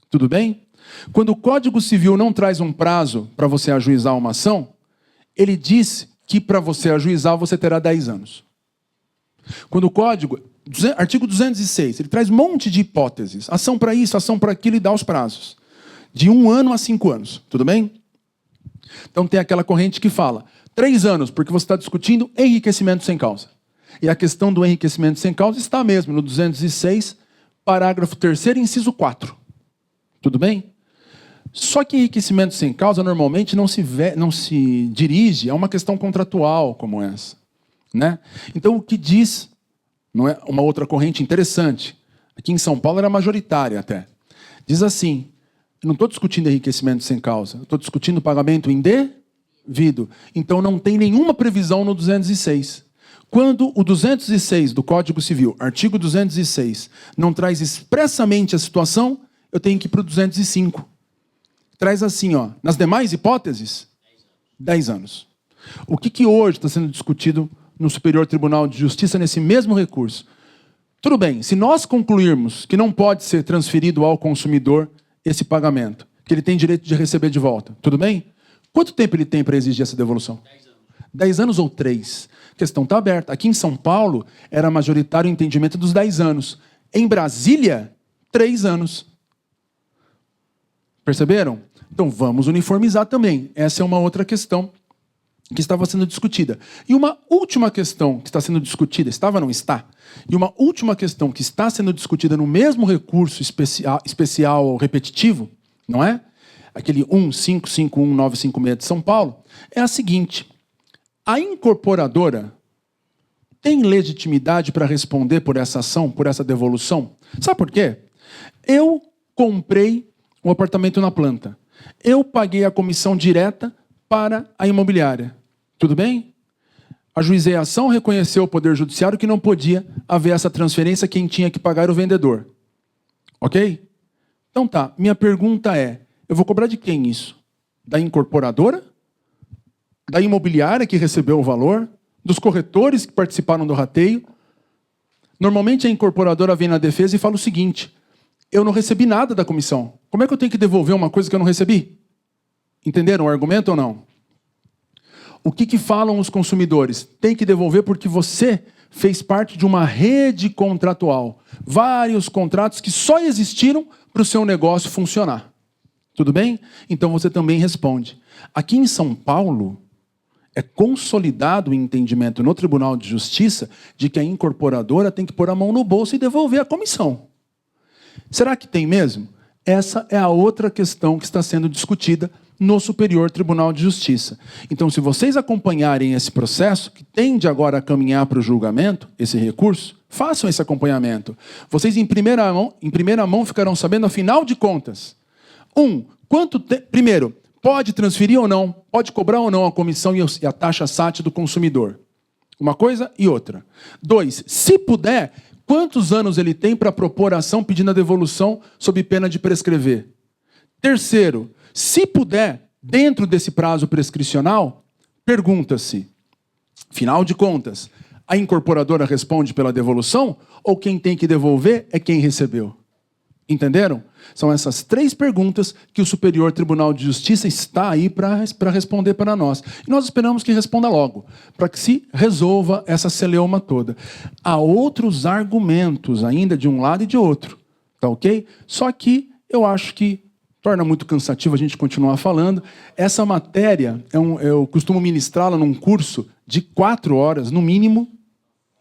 Tudo bem? Quando o Código Civil não traz um prazo para você ajuizar uma ação, ele diz que para você ajuizar você terá 10 anos. Quando o Código, artigo 206, ele traz um monte de hipóteses. Ação para isso, ação para aquilo e dá os prazos. De 1 ano a 5 anos. Tudo bem? Então tem aquela corrente que fala 3 anos, porque você está discutindo enriquecimento sem causa. E a questão do enriquecimento sem causa está mesmo no 206, parágrafo 3º, inciso 4. Tudo bem? Só que enriquecimento sem causa normalmente não se dirige a uma questão contratual como essa. Né? Então o que diz, não é uma outra corrente interessante, aqui em São Paulo era majoritária até, diz assim, eu não estou discutindo enriquecimento sem causa, estou discutindo pagamento indevido. Então não tem nenhuma previsão no 206. Quando o 206 do Código Civil, artigo 206, não traz expressamente a situação, eu tenho que ir para o 205. Traz assim, ó, nas demais hipóteses, 10 anos. O que hoje está sendo discutido no Superior Tribunal de Justiça nesse mesmo recurso? Tudo bem, se nós concluirmos que não pode ser transferido ao consumidor esse pagamento, que ele tem direito de receber de volta, tudo bem? Quanto tempo ele tem para exigir essa devolução? 10 anos. 10 anos ou 3? A questão está aberta. Aqui em São Paulo, era majoritário o entendimento dos 10 anos. Em Brasília, 3 anos. Perceberam? Então vamos uniformizar também. Essa é uma outra questão que estava sendo discutida. E uma última questão que está sendo discutida, estava ou não está? E uma última questão que está sendo discutida no mesmo recurso especial repetitivo, não é? Aquele 1551956 de São Paulo, é a seguinte: a incorporadora tem legitimidade para responder por essa ação, por essa devolução? Sabe por quê? Eu comprei um apartamento na planta. Eu paguei a comissão direta para a imobiliária. Tudo bem? Ajuizei a ação, reconheceu o Poder Judiciário que não podia haver essa transferência, quem tinha que pagar era o vendedor. Ok? Então tá, minha pergunta é, eu vou cobrar de quem isso? Da incorporadora? Da imobiliária que recebeu o valor? Dos corretores que participaram do rateio? Normalmente a incorporadora vem na defesa e fala o seguinte: eu não recebi nada da comissão. Como é que eu tenho que devolver uma coisa que eu não recebi? Entenderam o argumento ou não? O que falam os consumidores? Tem que devolver porque você fez parte de uma rede contratual. Vários contratos que só existiram para o seu negócio funcionar. Tudo bem? Então você também responde. Aqui em São Paulo, é consolidado o entendimento no Tribunal de Justiça de que a incorporadora tem que pôr a mão no bolso e devolver a comissão. Será que tem mesmo? Essa é a outra questão que está sendo discutida no Superior Tribunal de Justiça. Então, se vocês acompanharem esse processo, que tende agora a caminhar para o julgamento, esse recurso, façam esse acompanhamento. Vocês, em primeira mão, ficarão sabendo, afinal de contas, primeiro, pode transferir ou não, pode cobrar ou não a comissão e a taxa SAT do consumidor. Uma coisa e outra. 2, se puder, quantos anos ele tem para propor a ação pedindo a devolução sob pena de prescrever? Terceiro, se puder, dentro desse prazo prescricional, pergunta-se, afinal de contas, a incorporadora responde pela devolução ou quem tem que devolver é quem recebeu? Entenderam? São essas 3 perguntas que o Superior Tribunal de Justiça está aí para responder para nós. E nós esperamos que responda logo, para que se resolva essa celeuma toda. Há outros argumentos ainda de um lado e de outro, tá ok? Só que eu acho que torna muito cansativo a gente continuar falando. Essa matéria, eu costumo ministrá-la num curso de 4 horas, no mínimo.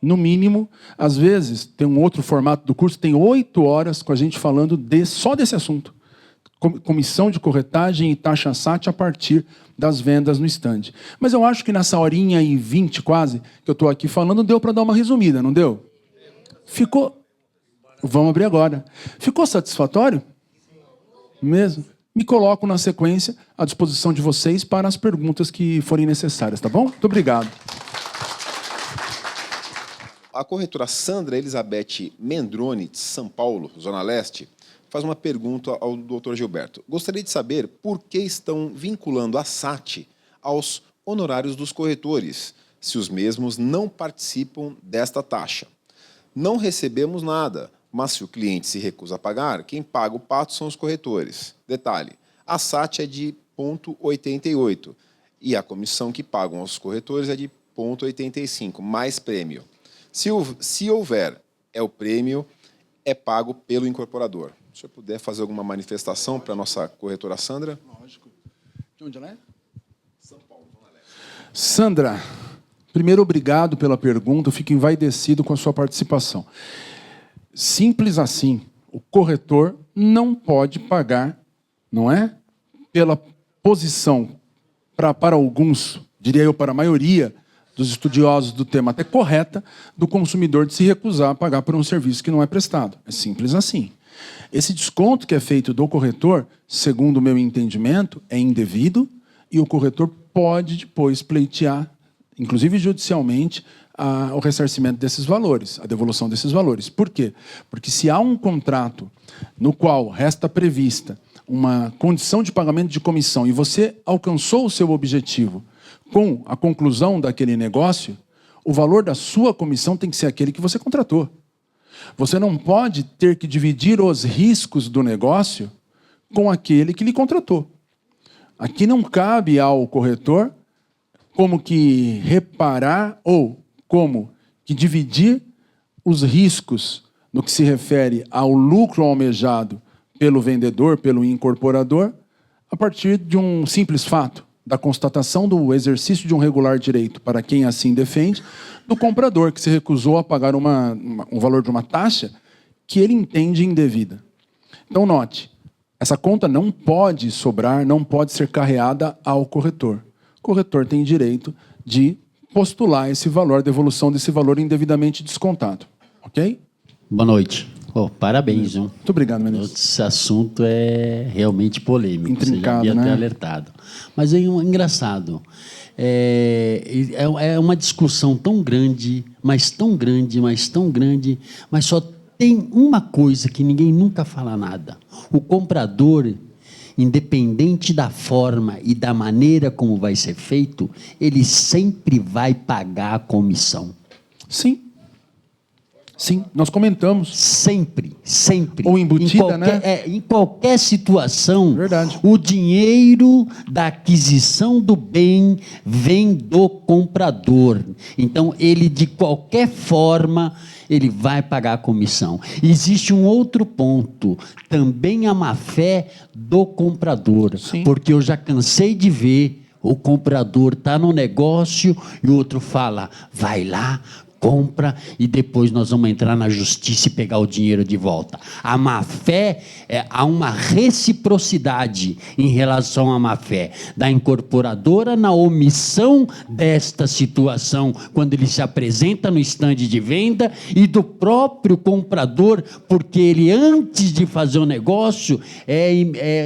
No mínimo, às vezes, tem um outro formato do curso, tem 8 horas com a gente falando só desse assunto. Comissão de corretagem e taxa SAT a partir das vendas no stand. Mas eu acho que nessa horinha e 20 quase, que eu estou aqui falando, deu para dar uma resumida, não deu? Ficou... Vamos abrir agora. Ficou satisfatório? Mesmo? Me coloco na sequência à disposição de vocês para as perguntas que forem necessárias, tá bom? Muito obrigado. A corretora Sandra Elizabeth Mendrone, de São Paulo, Zona Leste, faz uma pergunta ao Dr. Gilberto. Gostaria de saber por que estão vinculando a SAT aos honorários dos corretores, se os mesmos não participam desta taxa. Não recebemos nada, mas se o cliente se recusa a pagar, quem paga o pato são os corretores. Detalhe, a SAT é de 0,88 e a comissão que pagam aos corretores é de 0,85, mais prêmio. Se houver, o prêmio é pago pelo incorporador. Se o senhor puder fazer alguma manifestação para a nossa corretora Sandra. Lógico. De onde ela é? São Paulo. Sandra, primeiro, obrigado pela pergunta. Eu fico envaidecido com a sua participação. Simples assim. O corretor não pode pagar, não é? Pela posição, para alguns, diria eu, para a maioria dos estudiosos do tema até correta, do consumidor de se recusar a pagar por um serviço que não é prestado. É simples assim. Esse desconto que é feito do corretor, segundo o meu entendimento, é indevido e o corretor pode depois pleitear, inclusive judicialmente, o ressarcimento desses valores, a devolução desses valores. Por quê? Porque se há um contrato no qual resta prevista uma condição de pagamento de comissão e você alcançou o seu objetivo com a conclusão daquele negócio, o valor da sua comissão tem que ser aquele que você contratou. Você não pode ter que dividir os riscos do negócio com aquele que lhe contratou. Aqui não cabe ao corretor como que reparar ou como que dividir os riscos no que se refere ao lucro almejado pelo vendedor, pelo incorporador, a partir de um simples fato, da constatação do exercício de um regular direito para quem assim defende, do comprador que se recusou a pagar um valor de uma taxa que ele entende indevida. Então, note, essa conta não pode sobrar, não pode ser carreada ao corretor. O corretor tem direito de postular esse valor, a devolução desse valor indevidamente descontado. Ok? Boa noite. Parabéns, viu? Muito obrigado, ministro. Esse assunto é realmente polêmico. Intrincado, você já devia ter né? alertado. Mas é engraçado. É uma discussão tão grande, mas tão grande, mas tão grande, mas só tem uma coisa que ninguém nunca fala nada. O comprador, independente da forma e da maneira como vai ser feito, ele sempre vai pagar a comissão. Sim. Sim, nós comentamos. Sempre, sempre. Ou embutida, né? Em qualquer situação, Verdade. o dinheiro da aquisição do bem vem do comprador. Então, ele, de qualquer forma, ele vai pagar a comissão. Existe um outro ponto, também a má-fé do comprador. Sim. Porque eu já cansei de ver o comprador tá no negócio e o outro fala, vai lá, compra e depois nós vamos entrar na justiça e pegar o dinheiro de volta. A má-fé, há uma reciprocidade em relação à má-fé da incorporadora na omissão desta situação quando ele se apresenta no estande de venda e do próprio comprador, porque ele, antes de fazer o negócio, é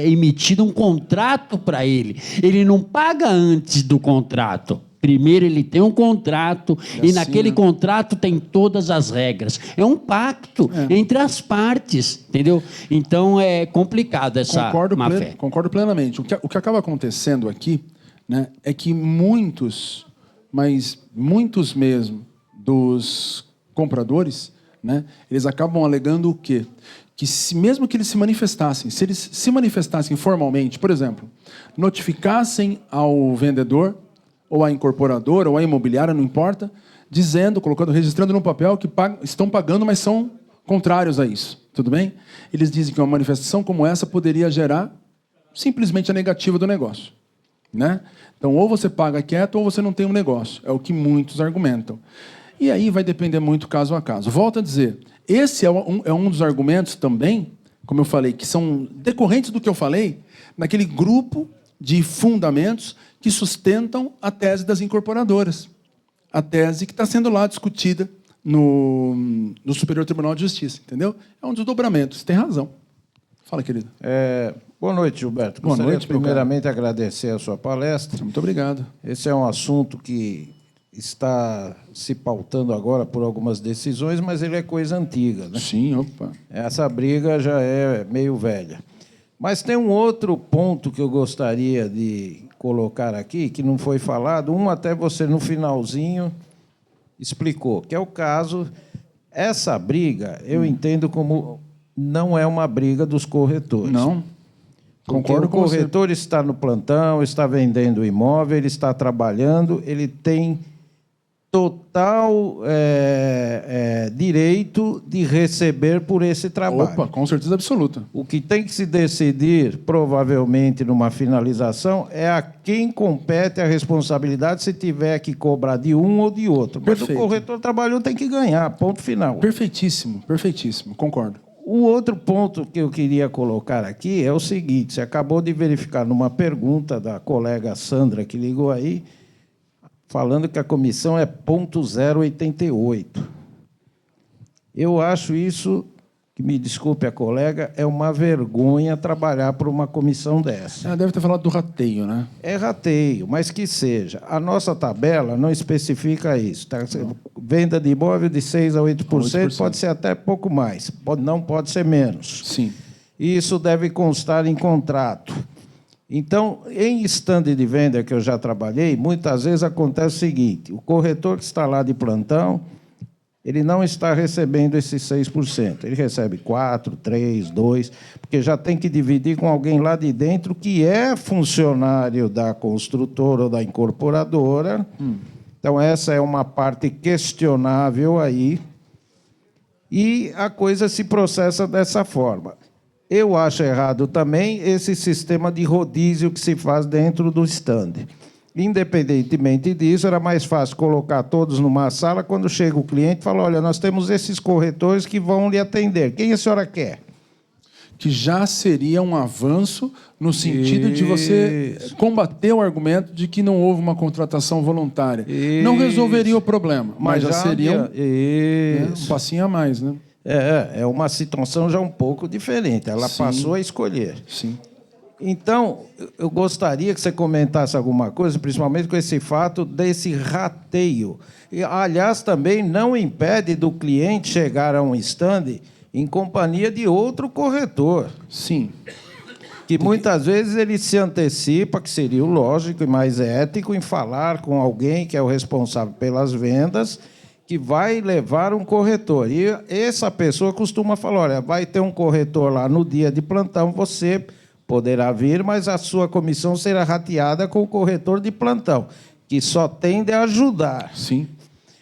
emitido um contrato para ele. Ele não paga antes do contrato. Primeiro ele tem um contrato e naquele contrato tem todas as regras. É um pacto entre as partes, entendeu? Então é complicado essa má-fé. Concordo plenamente. O que acaba acontecendo aqui, né, é que muitos, mas muitos mesmo, dos compradores, né, eles acabam alegando o quê? Que mesmo que eles se manifestassem, se eles se manifestassem formalmente, por exemplo, notificassem ao vendedor ou a incorporadora, ou a imobiliária, não importa, dizendo, colocando, registrando no papel que estão pagando, mas são contrários a isso. Tudo bem? Eles dizem que uma manifestação como essa poderia gerar simplesmente a negativa do negócio. Né? Então, ou você paga quieto, ou você não tem um negócio. É o que muitos argumentam. E aí vai depender muito caso a caso. Volto a dizer, esse é um dos argumentos também, como eu falei, que são decorrentes do que eu falei, naquele grupo de fundamentos que sustentam a tese das incorporadoras. A tese que está sendo lá discutida no Superior Tribunal de Justiça, entendeu? É um desdobramento, você tem razão. Fala, querido. Boa noite, Gilberto. Gostaria primeiramente agradecer a sua palestra. Muito obrigado. Esse é um assunto que está se pautando agora por algumas decisões, mas ele é coisa antiga, né? Sim, opa. Essa briga já é meio velha. Mas tem um outro ponto que eu gostaria de colocar aqui, que não foi falado, até você no finalzinho explicou, que é o caso... Essa briga, eu entendo como não é uma briga dos corretores. Não. Porque Concordo o com você. corretor está no plantão, está vendendo o imóvel, ele está trabalhando, ele tem total direito de receber por esse trabalho. Opa, com certeza absoluta. O que tem que se decidir, provavelmente, numa finalização, é a quem compete a responsabilidade se tiver que cobrar de um ou de outro. Mas Perfeito. o corretor trabalhou, tem que ganhar, ponto final. Perfeitíssimo, perfeitíssimo, concordo. O outro ponto que eu queria colocar aqui é o seguinte: você acabou de verificar numa pergunta da colega Sandra, que ligou aí, falando que a comissão é 0,088. Eu acho isso, que me desculpe a colega, é uma vergonha trabalhar por uma comissão dessa. Ela deve ter falado do rateio, né? É rateio, mas que seja. A nossa tabela não especifica isso. Tá? Venda de imóvel de 6% a 8%, pode ser até pouco mais, não pode ser menos. Sim. Isso deve constar em contrato. Então, em stand de venda que eu já trabalhei, muitas vezes acontece o seguinte: o corretor que está lá de plantão, ele não está recebendo esses 6%. Ele recebe 4%, 3%, 2%, porque já tem que dividir com alguém lá de dentro que é funcionário da construtora ou da incorporadora. Então, essa é uma parte questionável aí. E a coisa se processa dessa forma. Eu acho errado também esse sistema de rodízio que se faz dentro do stand. Independentemente disso, era mais fácil colocar todos numa sala, quando chega o cliente e fala: olha, nós temos esses corretores que vão lhe atender. Quem a senhora quer? Que já seria um avanço no sentido de você combater o argumento de que não houve uma contratação voluntária. Não resolveria o problema, mas já seria um passinho a mais, né? É uma situação já um pouco diferente. Ela passou a escolher. Sim. Então, eu gostaria que você comentasse alguma coisa, principalmente com esse fato desse rateio. E, aliás, também não impede do cliente chegar a um stand em companhia de outro corretor. Sim. Que muitas vezes ele se antecipa, que seria o lógico e mais ético, em falar com alguém que é o responsável pelas vendas, que vai levar um corretor. E essa pessoa costuma falar: olha, vai ter um corretor lá no dia de plantão, você poderá vir, mas a sua comissão será rateada com o corretor de plantão, que só tende a ajudar. Sim.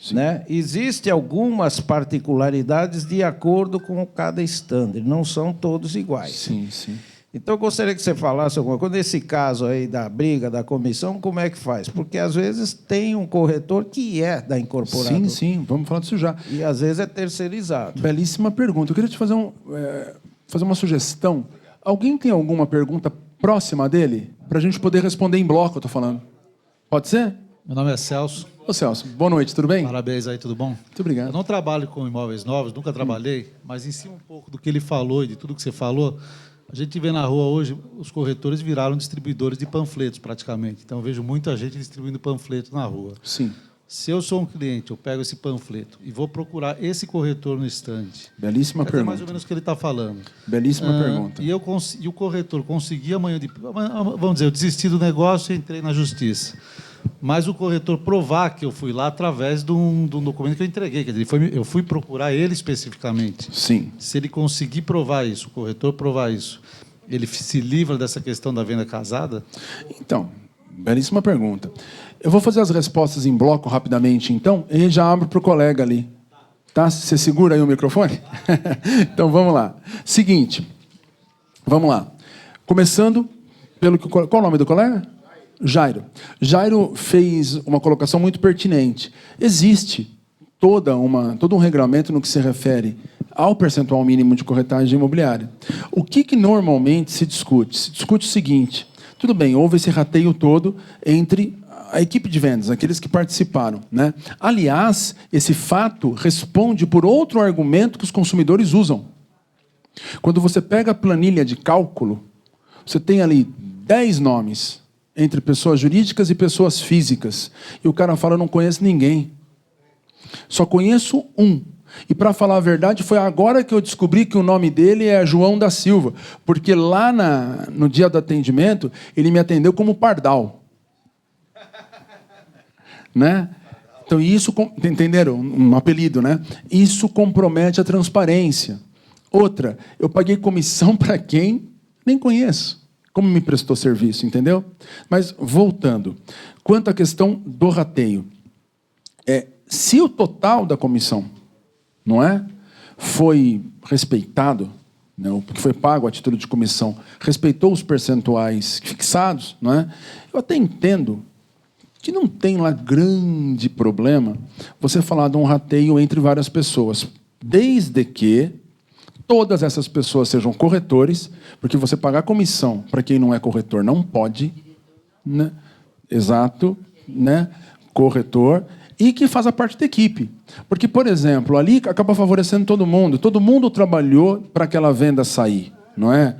Sim. Né? Existem algumas particularidades de acordo com cada stand, não são todos iguais. Sim, sim. Então, eu gostaria que você falasse alguma coisa. Nesse caso aí da briga da comissão, como é que faz? Porque, às vezes, tem um corretor que é da incorporadora. Sim, sim, vamos falar disso já. E, às vezes, é terceirizado. Belíssima pergunta. Eu queria te fazer, fazer uma sugestão. Alguém tem alguma pergunta próxima dele? Para a gente poder responder em bloco, eu estou falando. Pode ser? Meu nome é Celso. Ô, Celso, boa noite, tudo bem? Parabéns aí, tudo bom? Muito obrigado. Eu não trabalho com imóveis novos, nunca trabalhei, mas em cima um pouco do que ele falou e de tudo que você falou, a gente vê na rua hoje, os corretores viraram distribuidores de panfletos, praticamente. Então, eu vejo muita gente distribuindo panfleto na rua. Sim. Se eu sou um cliente, eu pego esse panfleto e vou procurar esse corretor no estande. Belíssima pergunta. É mais ou menos o que ele está falando. Belíssima pergunta. E o corretor conseguir amanhã... Vamos dizer, eu desisti do negócio e entrei na justiça. Mas o corretor provar que eu fui lá através de um documento que eu entreguei. Quer dizer, eu fui procurar ele especificamente. Sim. Se ele conseguir provar isso, o corretor provar isso, ele se livra dessa questão da venda casada? Então, belíssima pergunta. Eu vou fazer as respostas em bloco rapidamente, então, e já abro para o colega ali. Tá? Você segura aí o microfone? Então, vamos lá. Seguinte, vamos lá. Começando pelo... Qual o nome do colega? Jairo. Jairo fez uma colocação muito pertinente. Existe todo um regramento no que se refere ao percentual mínimo de corretagem imobiliária. O que normalmente se discute? Se discute o seguinte: tudo bem, houve esse rateio todo entre a equipe de vendas, aqueles que participaram, né? Aliás, esse fato responde por outro argumento que os consumidores usam. Quando você pega a planilha de cálculo, você tem ali 10 nomes, entre pessoas jurídicas e pessoas físicas. E o cara fala, eu não conheço ninguém. Só conheço um. E para falar a verdade, foi agora que eu descobri que o nome dele é João da Silva. Porque lá no dia do atendimento, ele me atendeu como Pardal. Né? Então isso, entenderam? Um apelido, né? Isso compromete a transparência. Outra, eu paguei comissão para quem nem conheço. Como me prestou serviço, entendeu? Mas, voltando. Quanto à questão do rateio. Se o total da comissão, não é? Foi respeitado, né, o que foi pago a título de comissão, respeitou os percentuais fixados, não é? Eu até entendo que não tem lá grande problema você falar de um rateio entre várias pessoas, desde que todas essas pessoas sejam corretores, porque você pagar comissão para quem não é corretor não pode, né? Exato, né? Corretor, e que faça parte da equipe. Porque, por exemplo, ali acaba favorecendo todo mundo trabalhou para aquela venda sair, não é?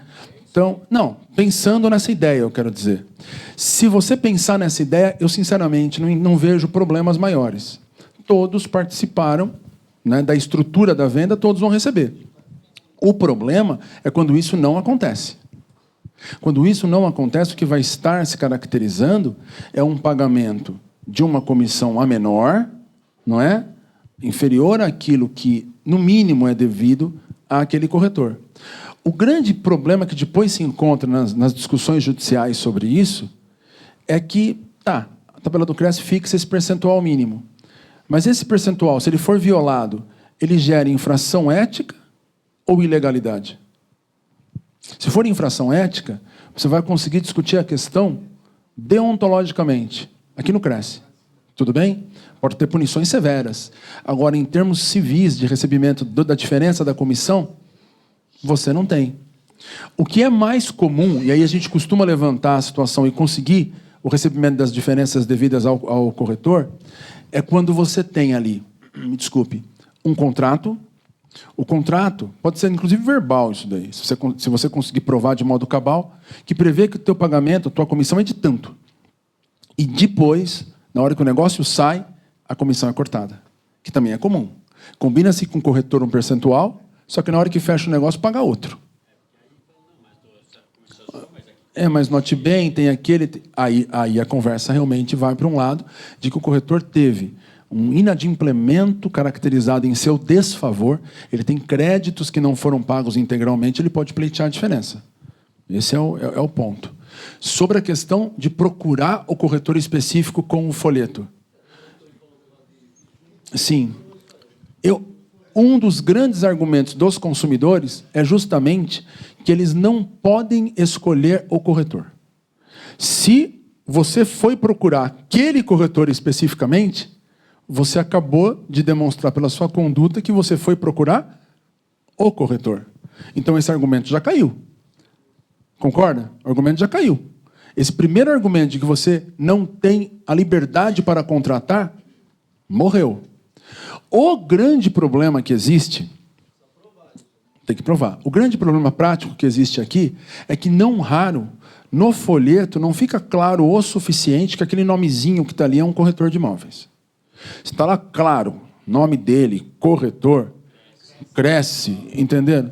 Então, não, pensando nessa ideia, eu quero dizer. Se você pensar nessa ideia, eu sinceramente não vejo problemas maiores. Todos participaram, né, da estrutura da venda, todos vão receber. O problema é quando isso não acontece. Quando isso não acontece, o que vai estar se caracterizando é um pagamento de uma comissão a menor, não é? Inferior àquilo que, no mínimo, é devido àquele corretor. O grande problema que depois se encontra nas discussões judiciais sobre isso é que, a tabela do CRES fixa esse percentual mínimo. Mas esse percentual, se ele for violado, ele gera infração ética ou ilegalidade? Se for infração ética, você vai conseguir discutir a questão deontologicamente, aqui no CRES. Tudo bem? Pode ter punições severas. Agora, em termos civis de recebimento da diferença da comissão, você não tem. O que é mais comum, e aí a gente costuma levantar a situação e conseguir o recebimento das diferenças devidas ao corretor, é quando você tem ali, me desculpe, um contrato. O contrato pode ser, inclusive, verbal isso daí, se você conseguir provar de modo cabal, que prevê que o teu pagamento, a tua comissão é de tanto. E depois, na hora que o negócio sai, a comissão é cortada, que também é comum. Combina-se com o corretor um percentual, só que na hora que fecha o negócio, paga outro. Mas note bem, tem aquele... Aí a conversa realmente vai para um lado de que o corretor teve um inadimplemento caracterizado em seu desfavor, ele tem créditos que não foram pagos integralmente, ele pode pleitear a diferença. Esse é o ponto. Sobre a questão de procurar o corretor específico com o folheto. Sim. Um dos grandes argumentos dos consumidores é justamente que eles não podem escolher o corretor. Se você foi procurar aquele corretor especificamente, você acabou de demonstrar pela sua conduta que você foi procurar o corretor. Então esse argumento já caiu. Concorda? O argumento já caiu. Esse primeiro argumento de que você não tem a liberdade para contratar, morreu. O grande problema que existe, tem que provar, o grande problema prático que existe aqui é que, não raro, no folheto não fica claro o suficiente que aquele nomezinho que está ali é um corretor de imóveis. Está lá claro, nome dele, corretor, cresce, entendendo?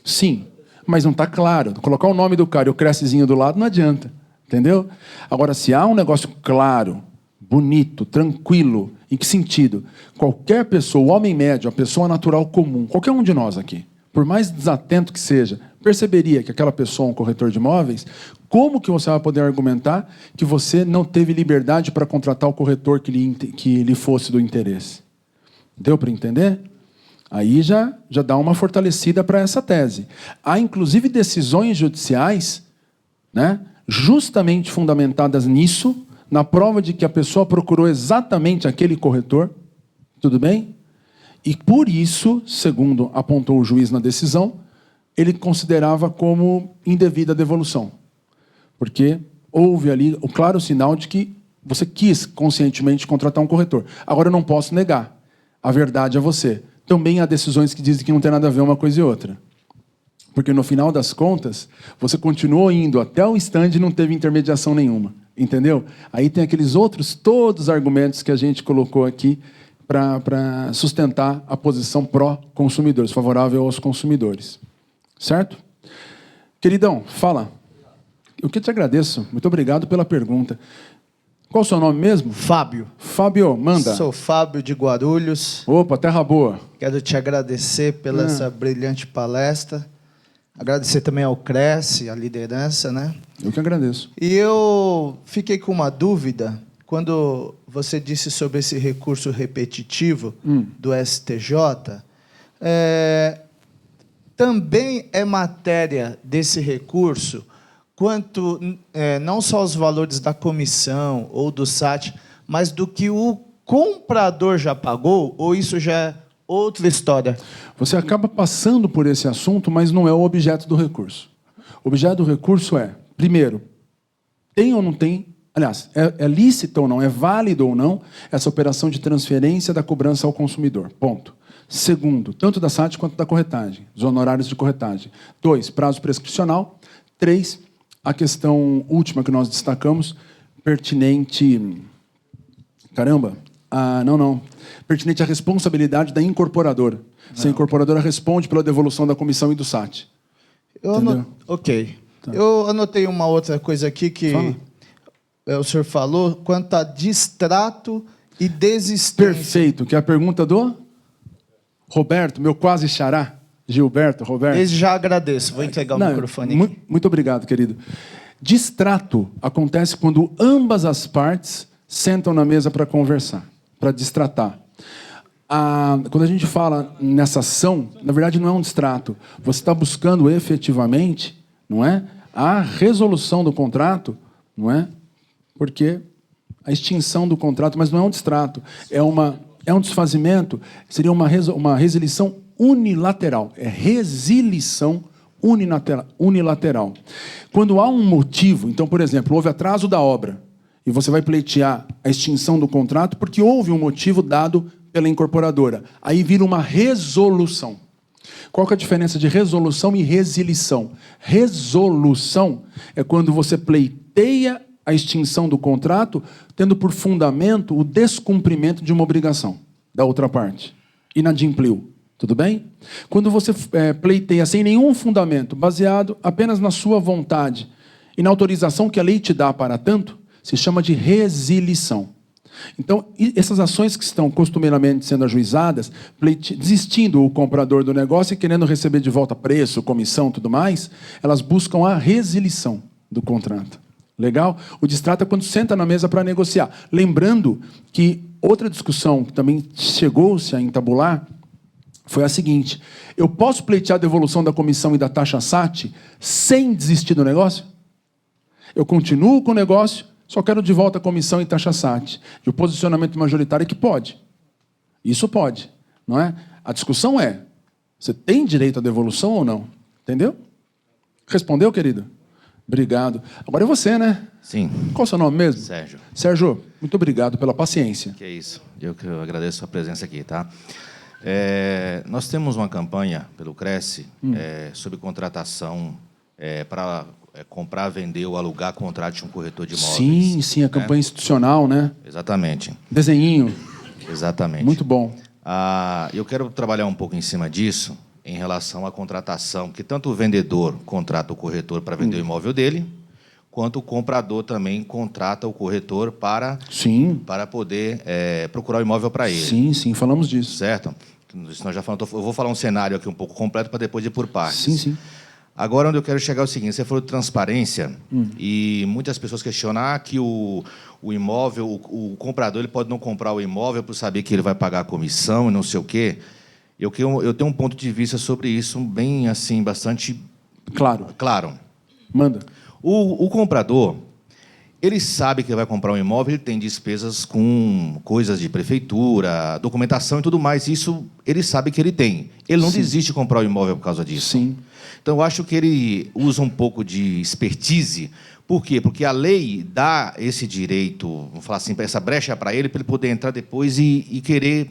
Sim, mas não está claro. Colocar o nome do cara e o crescezinho do lado não adianta, entendeu? Agora, se há um negócio claro, bonito, tranquilo, em que sentido? Qualquer pessoa, o homem médio, a pessoa natural comum, qualquer um de nós aqui, por mais desatento que seja, perceberia que aquela pessoa é um corretor de imóveis. Como que você vai poder argumentar que você não teve liberdade para contratar o corretor que lhe fosse do interesse? Deu para entender? Aí já dá uma fortalecida para essa tese. Há, inclusive, decisões judiciais, né, justamente fundamentadas nisso, na prova de que a pessoa procurou exatamente aquele corretor, tudo bem? E por isso, segundo apontou o juiz na decisão, ele considerava como indevida a devolução. Porque houve ali o claro sinal de que você quis conscientemente contratar um corretor. Agora, eu não posso negar. A verdade é você. Também há decisões que dizem que não tem nada a ver uma coisa e outra. Porque, no final das contas, você continuou indo até o stand e não teve intermediação nenhuma. Entendeu? Aí tem aqueles outros, todos os argumentos que a gente colocou aqui para sustentar a posição pró-consumidores, favorável aos consumidores. Certo? Queridão, fala. Eu que te agradeço. Muito obrigado pela pergunta. Qual o seu nome mesmo? Fábio. Fábio, manda. Sou Fábio de Guarulhos. Opa, terra boa. Quero te agradecer pela essa brilhante palestra. Agradecer também ao Cresce, a liderança, né? Eu que agradeço. E eu fiquei com uma dúvida quando você disse sobre esse recurso repetitivo do STJ. Também é matéria desse recurso quanto não só os valores da comissão ou do SAT, mas do que o comprador já pagou, ou isso já é outra história? Você acaba passando por esse assunto, mas não é o objeto do recurso. O objeto do recurso é, primeiro, tem ou não tem, aliás, é lícito ou não, é válido ou não essa operação de transferência da cobrança ao consumidor. Ponto. Segundo, tanto da SAT quanto da corretagem, os honorários de corretagem. 2, prazo prescricional. 3, a questão última que nós destacamos, pertinente... Caramba! Pertinente à responsabilidade da incorporadora. Se a incorporadora responde pela devolução da comissão e do SAT. Ok. Tá. Eu anotei uma outra coisa aqui que o senhor falou, quanto a distrato e desistência. Perfeito, que é a pergunta do Roberto, meu quase xará, Gilberto, Roberto. Desde já agradeço. Vou entregar o microfone aqui. Muito obrigado, querido. Distrato acontece quando ambas as partes sentam na mesa para conversar, para distratar. Quando a gente fala nessa ação, na verdade não é um distrato. Você está buscando efetivamente, não é, a resolução do contrato, não é? Porque a extinção do contrato, mas não é um distrato, é um desfazimento, seria uma resilição unilateral. É resilição unilateral. Quando há um motivo, então, por exemplo, houve atraso da obra, e você vai pleitear a extinção do contrato porque houve um motivo dado pela incorporadora. Aí vira uma resolução. Qual que é a diferença de resolução e resilição? Resolução é quando você pleiteia a extinção do contrato, tendo por fundamento o descumprimento de uma obrigação da outra parte. Inadimpliu. Tudo bem? Quando você pleiteia sem nenhum fundamento, baseado apenas na sua vontade e na autorização que a lei te dá para tanto, se chama de resilição. Então, essas ações que estão costumeiramente sendo ajuizadas, desistindo o comprador do negócio e querendo receber de volta preço, comissão e tudo mais, elas buscam a resilição do contrato. Legal? O distrato é quando senta na mesa para negociar. Lembrando que outra discussão que também chegou-se a entabular foi a seguinte: eu posso pleitear a devolução da comissão e da taxa SAT sem desistir do negócio? Eu continuo com o negócio, só quero de volta a comissão e taxa SAT. E o posicionamento majoritário é que pode. Isso pode, não é? A discussão é, você tem direito à devolução ou não? Entendeu? Respondeu, querido? Obrigado. Agora é você, né? Sim. Qual é o seu nome mesmo? Sérgio. Sérgio, muito obrigado pela paciência. Que é isso. Eu que agradeço a presença aqui, tá? Nós temos uma campanha pelo Cresce sobre contratação para comprar, vender ou alugar contrato de um corretor de imóveis. Sim, a campanha institucional, né? Exatamente. Desenhinho. Exatamente. Muito bom. Eu quero trabalhar um pouco em cima disso, em relação à contratação, que tanto o vendedor contrata o corretor para vender o imóvel dele, quanto o comprador também contrata o corretor para poder procurar o imóvel para ele. Sim, falamos disso. Certo? Isso nós já falamos, eu vou falar um cenário aqui um pouco completo para depois ir por partes. Sim. Agora, onde eu quero chegar é o seguinte: você falou de transparência e muitas pessoas questionam que o imóvel, o comprador, ele pode não comprar o imóvel por saber que ele vai pagar a comissão e não sei o quê. Eu tenho um ponto de vista sobre isso bem assim, bastante claro. Manda. O comprador, ele sabe que ele vai comprar um imóvel, ele tem despesas com coisas de prefeitura, documentação e tudo mais. Isso ele sabe que ele tem. Ele não desiste de comprar o imóvel por causa disso. Sim. Então, eu acho que ele usa um pouco de expertise. Por quê? Porque a lei dá esse direito, vamos falar assim, essa brecha para ele poder entrar depois e querer,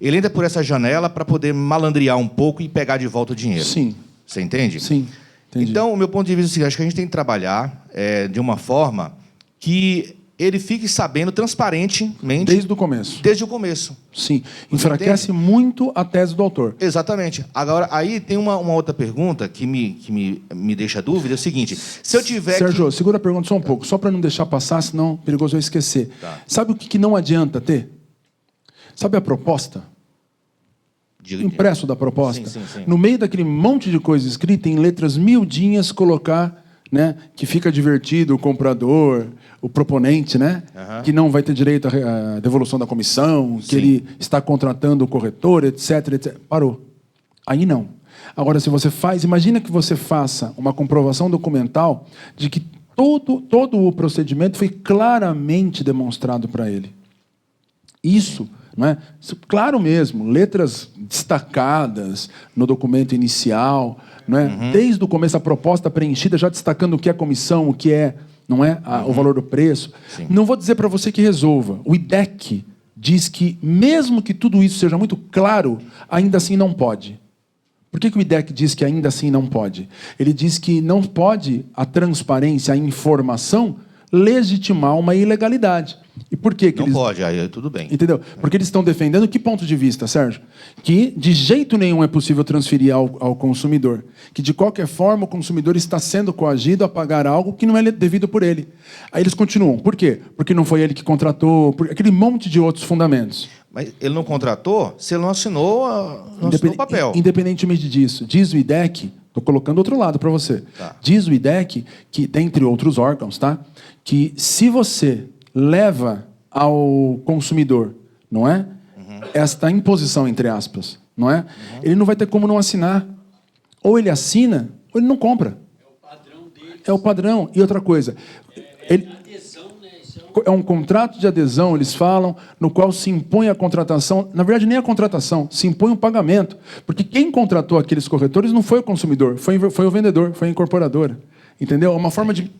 ele entra por essa janela para poder malandrear um pouco e pegar de volta o dinheiro. Sim. Você entende? Sim. Entendi. Então, o meu ponto de vista é o seguinte, acho que a gente tem que trabalhar de uma forma que ele fique sabendo transparentemente... Desde o começo. Desde o começo. Sim. Enfraquece muito a tese do autor. Exatamente. Agora, aí tem uma outra pergunta que me deixa dúvida, é o seguinte, se eu tiver Sérgio, segura a pergunta só um pouco, só para não deixar passar, senão é perigoso eu esquecer. Tá. Sabe o que não adianta ter? Sabe a proposta? Diga- Impresso da proposta? Sim. No meio daquele monte de coisa escrita, em letras miudinhas, colocar, né, que fica divertido o comprador, o proponente, né, que não vai ter direito à devolução da comissão, que Sim. ele está contratando o corretor, etc. Parou. Aí não. Agora, se você imagina que você faça uma comprovação documental de que todo o procedimento foi claramente demonstrado para ele. Isso, não é? Claro mesmo, letras destacadas no documento inicial, não é? Desde o começo a proposta preenchida, já destacando o que é comissão, o que é, não é, o valor do preço. Sim. Não vou dizer para você que resolva. O IDEC diz que, mesmo que tudo isso seja muito claro, ainda assim não pode. Por que o IDEC diz que ainda assim não pode? Ele diz que não pode a transparência, a informação, legitimar uma ilegalidade. E por que Não eles... pode, aí tudo bem. Entendeu? Porque eles estão defendendo que ponto de vista, Sérgio? Que de jeito nenhum é possível transferir ao consumidor. Que de qualquer forma o consumidor está sendo coagido a pagar algo que não é devido por ele. Aí eles continuam. Por quê? Porque não foi ele que contratou, por aquele monte de outros fundamentos. Mas ele não contratou se ele não assinou o papel. Independentemente disso, diz o IDEC, estou colocando outro lado para você, Tá. diz o IDEC, que, dentre outros órgãos, tá? Que se você leva ao consumidor, não é? Esta imposição, entre aspas, não é? Ele não vai ter como não assinar. Ou ele assina, ou ele não compra. É o padrão dele. É o padrão. E outra coisa, é um contrato de adesão, eles falam, no qual se impõe a contratação, na verdade nem a contratação, se impõe um pagamento, porque quem contratou aqueles corretores não foi o consumidor, foi o vendedor, foi a incorporadora, entendeu? É uma forma de,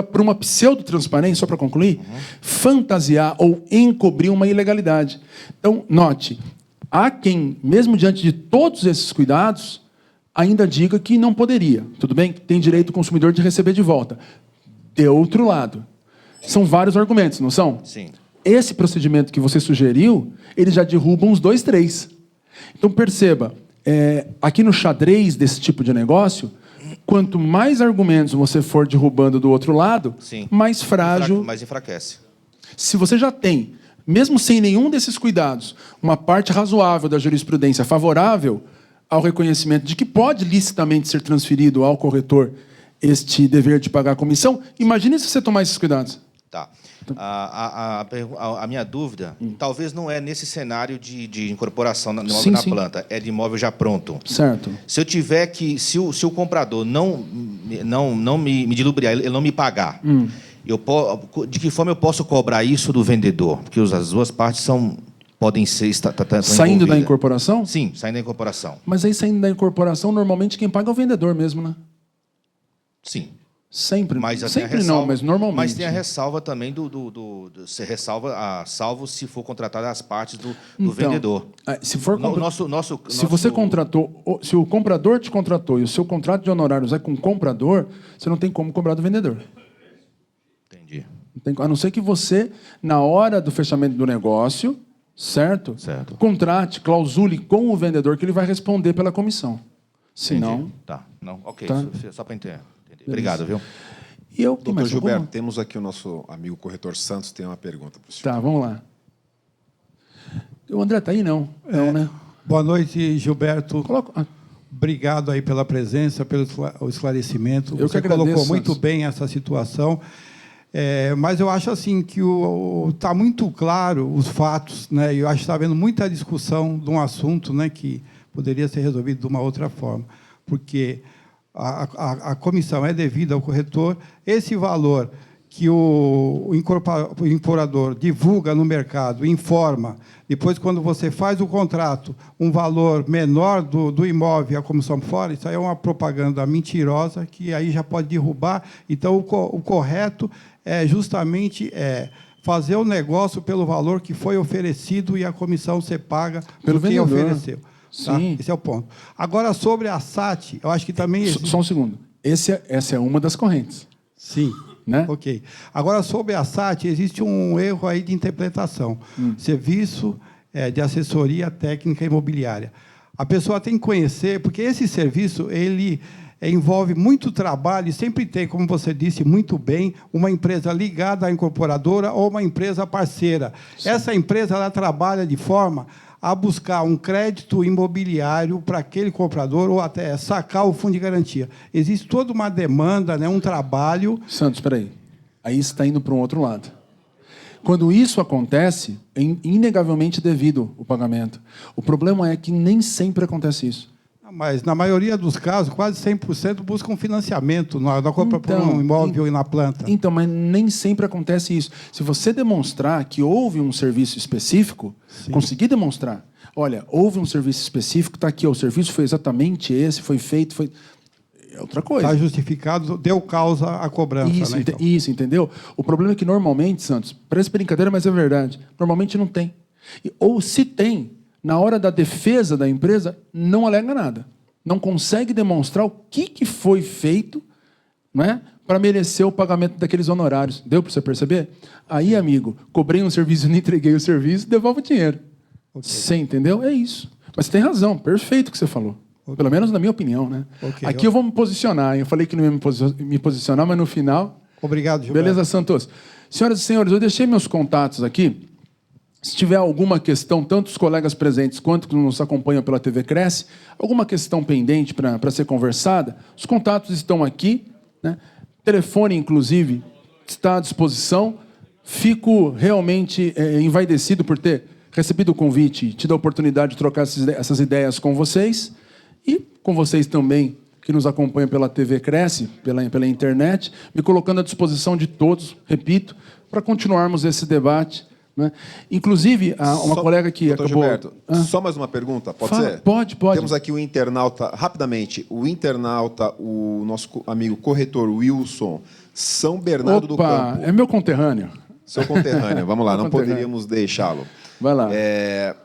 por uma pseudo-transparência, só para concluir, fantasiar ou encobrir uma ilegalidade. Então, note, há quem, mesmo diante de todos esses cuidados, ainda diga que não poderia, tudo bem? Tem direito o consumidor de receber de volta. De outro lado, são vários argumentos, não são? Sim. Esse procedimento que você sugeriu, ele já derruba uns 2, 3. Então, perceba, aqui no xadrez desse tipo de negócio, quanto mais argumentos você for derrubando do outro lado, Sim. mais frágil... Mais enfraquece. Se você já tem, mesmo sem nenhum desses cuidados, uma parte razoável da jurisprudência favorável ao reconhecimento de que pode licitamente ser transferido ao corretor este dever de pagar a comissão, imagine se você tomar esses cuidados. Tá. A minha dúvida, talvez não é nesse cenário de incorporação na Sim, sim. planta, é de imóvel já pronto. Certo. Se eu tiver que, se o comprador não me dilubriar, ele não me pagar, de que forma eu posso cobrar isso do vendedor? Porque as duas partes podem ser Saindo da envolvidas. incorporação? Sim, saindo da incorporação. Mas aí, saindo da incorporação, normalmente quem paga é o vendedor mesmo, né? Sim. Sempre. Mas tem a Sempre ressalva, não, mas normalmente. Mas tem a ressalva também você ressalva salvo se for contratado as partes do vendedor. Se for se você contratou, se o comprador te contratou e o seu contrato de honorários é com o comprador, você não tem como cobrar do vendedor. Entendi. A não ser que você, na hora do fechamento do negócio, certo? Certo. Contrate, clausule com o vendedor que ele vai responder pela comissão. Senão... Entendi. Tá. Não, ok. Tá. Só para entender. Obrigado, viu? E eu, tem Doutor mais Gilberto, alguma? temos aqui o nosso amigo corretor Santos, tem uma pergunta para o senhor. Tá, vamos lá. O André está aí, não? Não, né? Boa noite, Gilberto. Coloca... Obrigado aí pela presença, pelo esclarecimento. Eu que Você agradeço, colocou muito Santos. bem essa situação. Mas eu acho assim que está muito claro os fatos, né? Eu acho que está havendo muita discussão de um assunto, né, que poderia ser resolvido de uma outra forma, porque a comissão é devida ao corretor. Esse valor que o incorporador divulga no mercado, informa, depois, quando você faz o contrato, um valor menor do imóvel e a comissão fora, isso aí é uma propaganda mentirosa que aí já pode derrubar. Então, o correto é justamente fazer o negócio pelo valor que foi oferecido e a comissão ser paga Pelo por quem vendedor. ofereceu. Tá? Sim. Esse é o ponto. Agora, sobre a SAT, eu acho que também... Só um segundo. Essa é uma das correntes. Sim. Né? Ok. Agora, sobre a SAT, existe um erro aí de interpretação. Serviço de assessoria técnica imobiliária. A pessoa tem que conhecer, porque esse serviço ele envolve muito trabalho e sempre tem, como você disse muito bem, uma empresa ligada à incorporadora ou uma empresa parceira. Sim. Essa empresa ela trabalha de forma a buscar um crédito imobiliário para aquele comprador ou até sacar o fundo de garantia. Existe toda uma demanda, né, um trabalho... Santos, espera aí. Aí está indo para um outro lado. Quando isso acontece, é inegavelmente devido o pagamento. O problema é que nem sempre acontece isso. Mas, na maioria dos casos, quase 100% buscam financiamento na compra por um imóvel e na planta. Então, mas nem sempre acontece isso. Se você demonstrar que houve um serviço específico, conseguir demonstrar, olha, houve um serviço específico, está aqui, ó, o serviço foi exatamente esse, foi feito, foi... É outra coisa. Está justificado, deu causa à cobrança. Isso, né, então? Isso, entendeu? O problema é que normalmente, Santos, parece brincadeira, mas é verdade, normalmente não tem. Ou se tem, na hora da defesa da empresa, não alega nada. Não consegue demonstrar o que foi feito, né, para merecer o pagamento daqueles honorários. Deu para você perceber? Aí, amigo, cobrei um serviço e não entreguei o serviço, devolve o dinheiro. Okay. Você entendeu? É isso. Mas você tem razão, perfeito o que você falou. Okay. Pelo menos na minha opinião, né? Okay, aqui eu vou me posicionar. Eu falei que não ia me posicionar, mas no final... Obrigado, Gilberto. Beleza, Santos? Senhoras e senhores, eu deixei meus contatos aqui. Se tiver alguma questão, tanto os colegas presentes quanto que nos acompanham pela TV Cresce, alguma questão pendente para ser conversada, os contatos estão aqui, né? Telefone, inclusive, está à disposição. Fico realmente envaidecido por ter recebido o convite e tido a oportunidade de trocar essas ideias com vocês e com vocês também, que nos acompanham pela TV Cresce, pela internet, me colocando à disposição de todos, repito, para continuarmos esse debate. Né? Inclusive, uma colega que Doutor acabou... Gilberto, só mais uma pergunta, pode ser? Pode. Temos aqui o internauta, rapidamente, o nosso amigo corretor Wilson, São Bernardo do Campo. É meu conterrâneo. Seu conterrâneo, vamos lá, não poderíamos deixá-lo. Vai lá.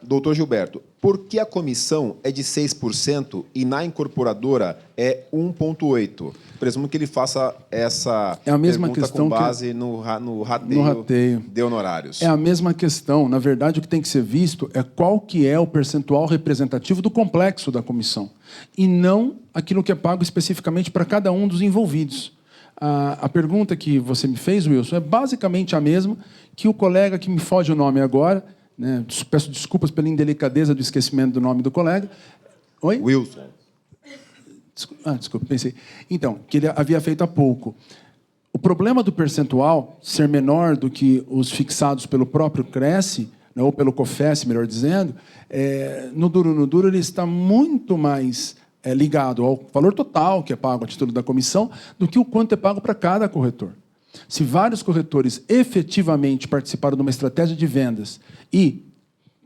Doutor Gilberto, por que a comissão é de 6% e na incorporadora é 1,8%? Presumo que ele faça essa a mesma pergunta questão com base no rateio de honorários. É a mesma questão. Na verdade, o que tem que ser visto é qual que é o percentual representativo do complexo da comissão e não aquilo que é pago especificamente para cada um dos envolvidos. A pergunta que você me fez, Wilson, é basicamente a mesma que o colega que me foge o nome agora, né, peço desculpas pela indelicadeza do esquecimento do nome do colega. Oi? Wilson. Desculpa, pensei. Então, que ele havia feito há pouco. O problema do percentual ser menor do que os fixados pelo próprio Cresce, né, ou pelo COFES, melhor dizendo, no duro ele está muito mais ligado ao valor total que é pago a título da comissão do que o quanto é pago para cada corretor. Se vários corretores efetivamente participaram de uma estratégia de vendas e,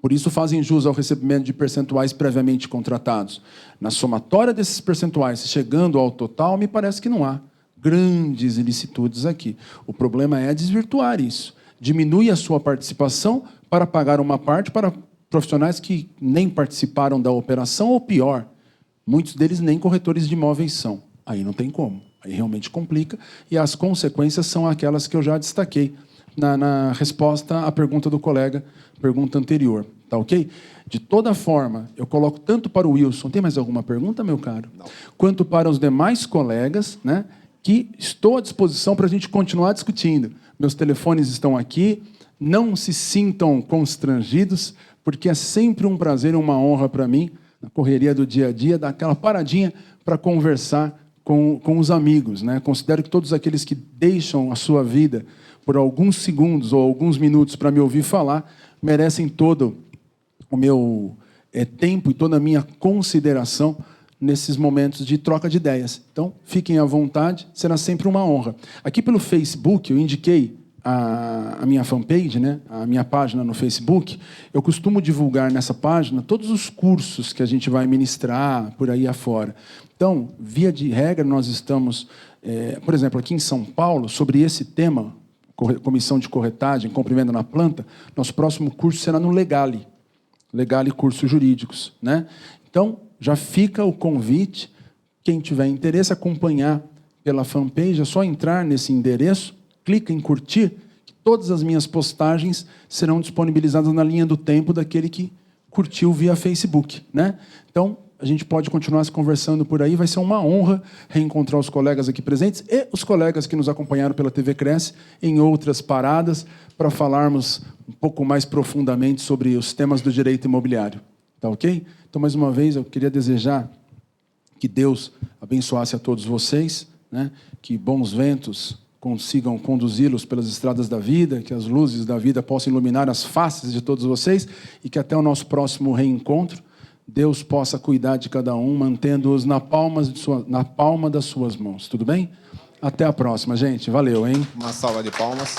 por isso, fazem jus ao recebimento de percentuais previamente contratados, na somatória desses percentuais, chegando ao total, me parece que não há grandes ilicitudes aqui. O problema é desvirtuar isso. Diminui a sua participação para pagar uma parte para profissionais que nem participaram da operação, ou pior, muitos deles nem corretores de imóveis são. Aí não tem como. Aí realmente complica, e as consequências são aquelas que eu já destaquei na resposta à pergunta do colega, pergunta anterior. Tá ok? De toda forma, eu coloco tanto para o Wilson, tem mais alguma pergunta, meu caro? Não. Quanto para os demais colegas, né, que estou à disposição para a gente continuar discutindo. Meus telefones estão aqui, não se sintam constrangidos, porque é sempre um prazer e uma honra para mim, na correria do dia a dia, dar aquela paradinha para conversar com os amigos, né? Considero que todos aqueles que deixam a sua vida por alguns segundos ou alguns minutos para me ouvir falar merecem todo o meu tempo e toda a minha consideração nesses momentos de troca de ideias. Então, fiquem à vontade, será sempre uma honra. Aqui pelo Facebook, eu indiquei a minha fanpage, né? A minha página no Facebook. Eu costumo divulgar nessa página todos os cursos que a gente vai ministrar por aí afora. Então, via de regra, nós estamos, por exemplo, aqui em São Paulo, sobre esse tema, comissão de corretagem, cumprimento na planta, nosso próximo curso será no Legale Cursos Jurídicos, né? Então, já fica o convite, quem tiver interesse, acompanhar pela fanpage, é só entrar nesse endereço, clica em curtir, que todas as minhas postagens serão disponibilizadas na linha do tempo daquele que curtiu via Facebook, né? Então, a gente pode continuar se conversando por aí. Vai ser uma honra reencontrar os colegas aqui presentes e os colegas que nos acompanharam pela TV Cresce em outras paradas para falarmos um pouco mais profundamente sobre os temas do direito imobiliário. Tá ok? Então, mais uma vez, eu queria desejar que Deus abençoasse a todos vocês, né? Que bons ventos consigam conduzi-los pelas estradas da vida, que as luzes da vida possam iluminar as faces de todos vocês e que até o nosso próximo reencontro Deus possa cuidar de cada um, mantendo-os na palma das suas mãos. Tudo bem? Até a próxima, gente. Valeu, hein? Uma salva de palmas.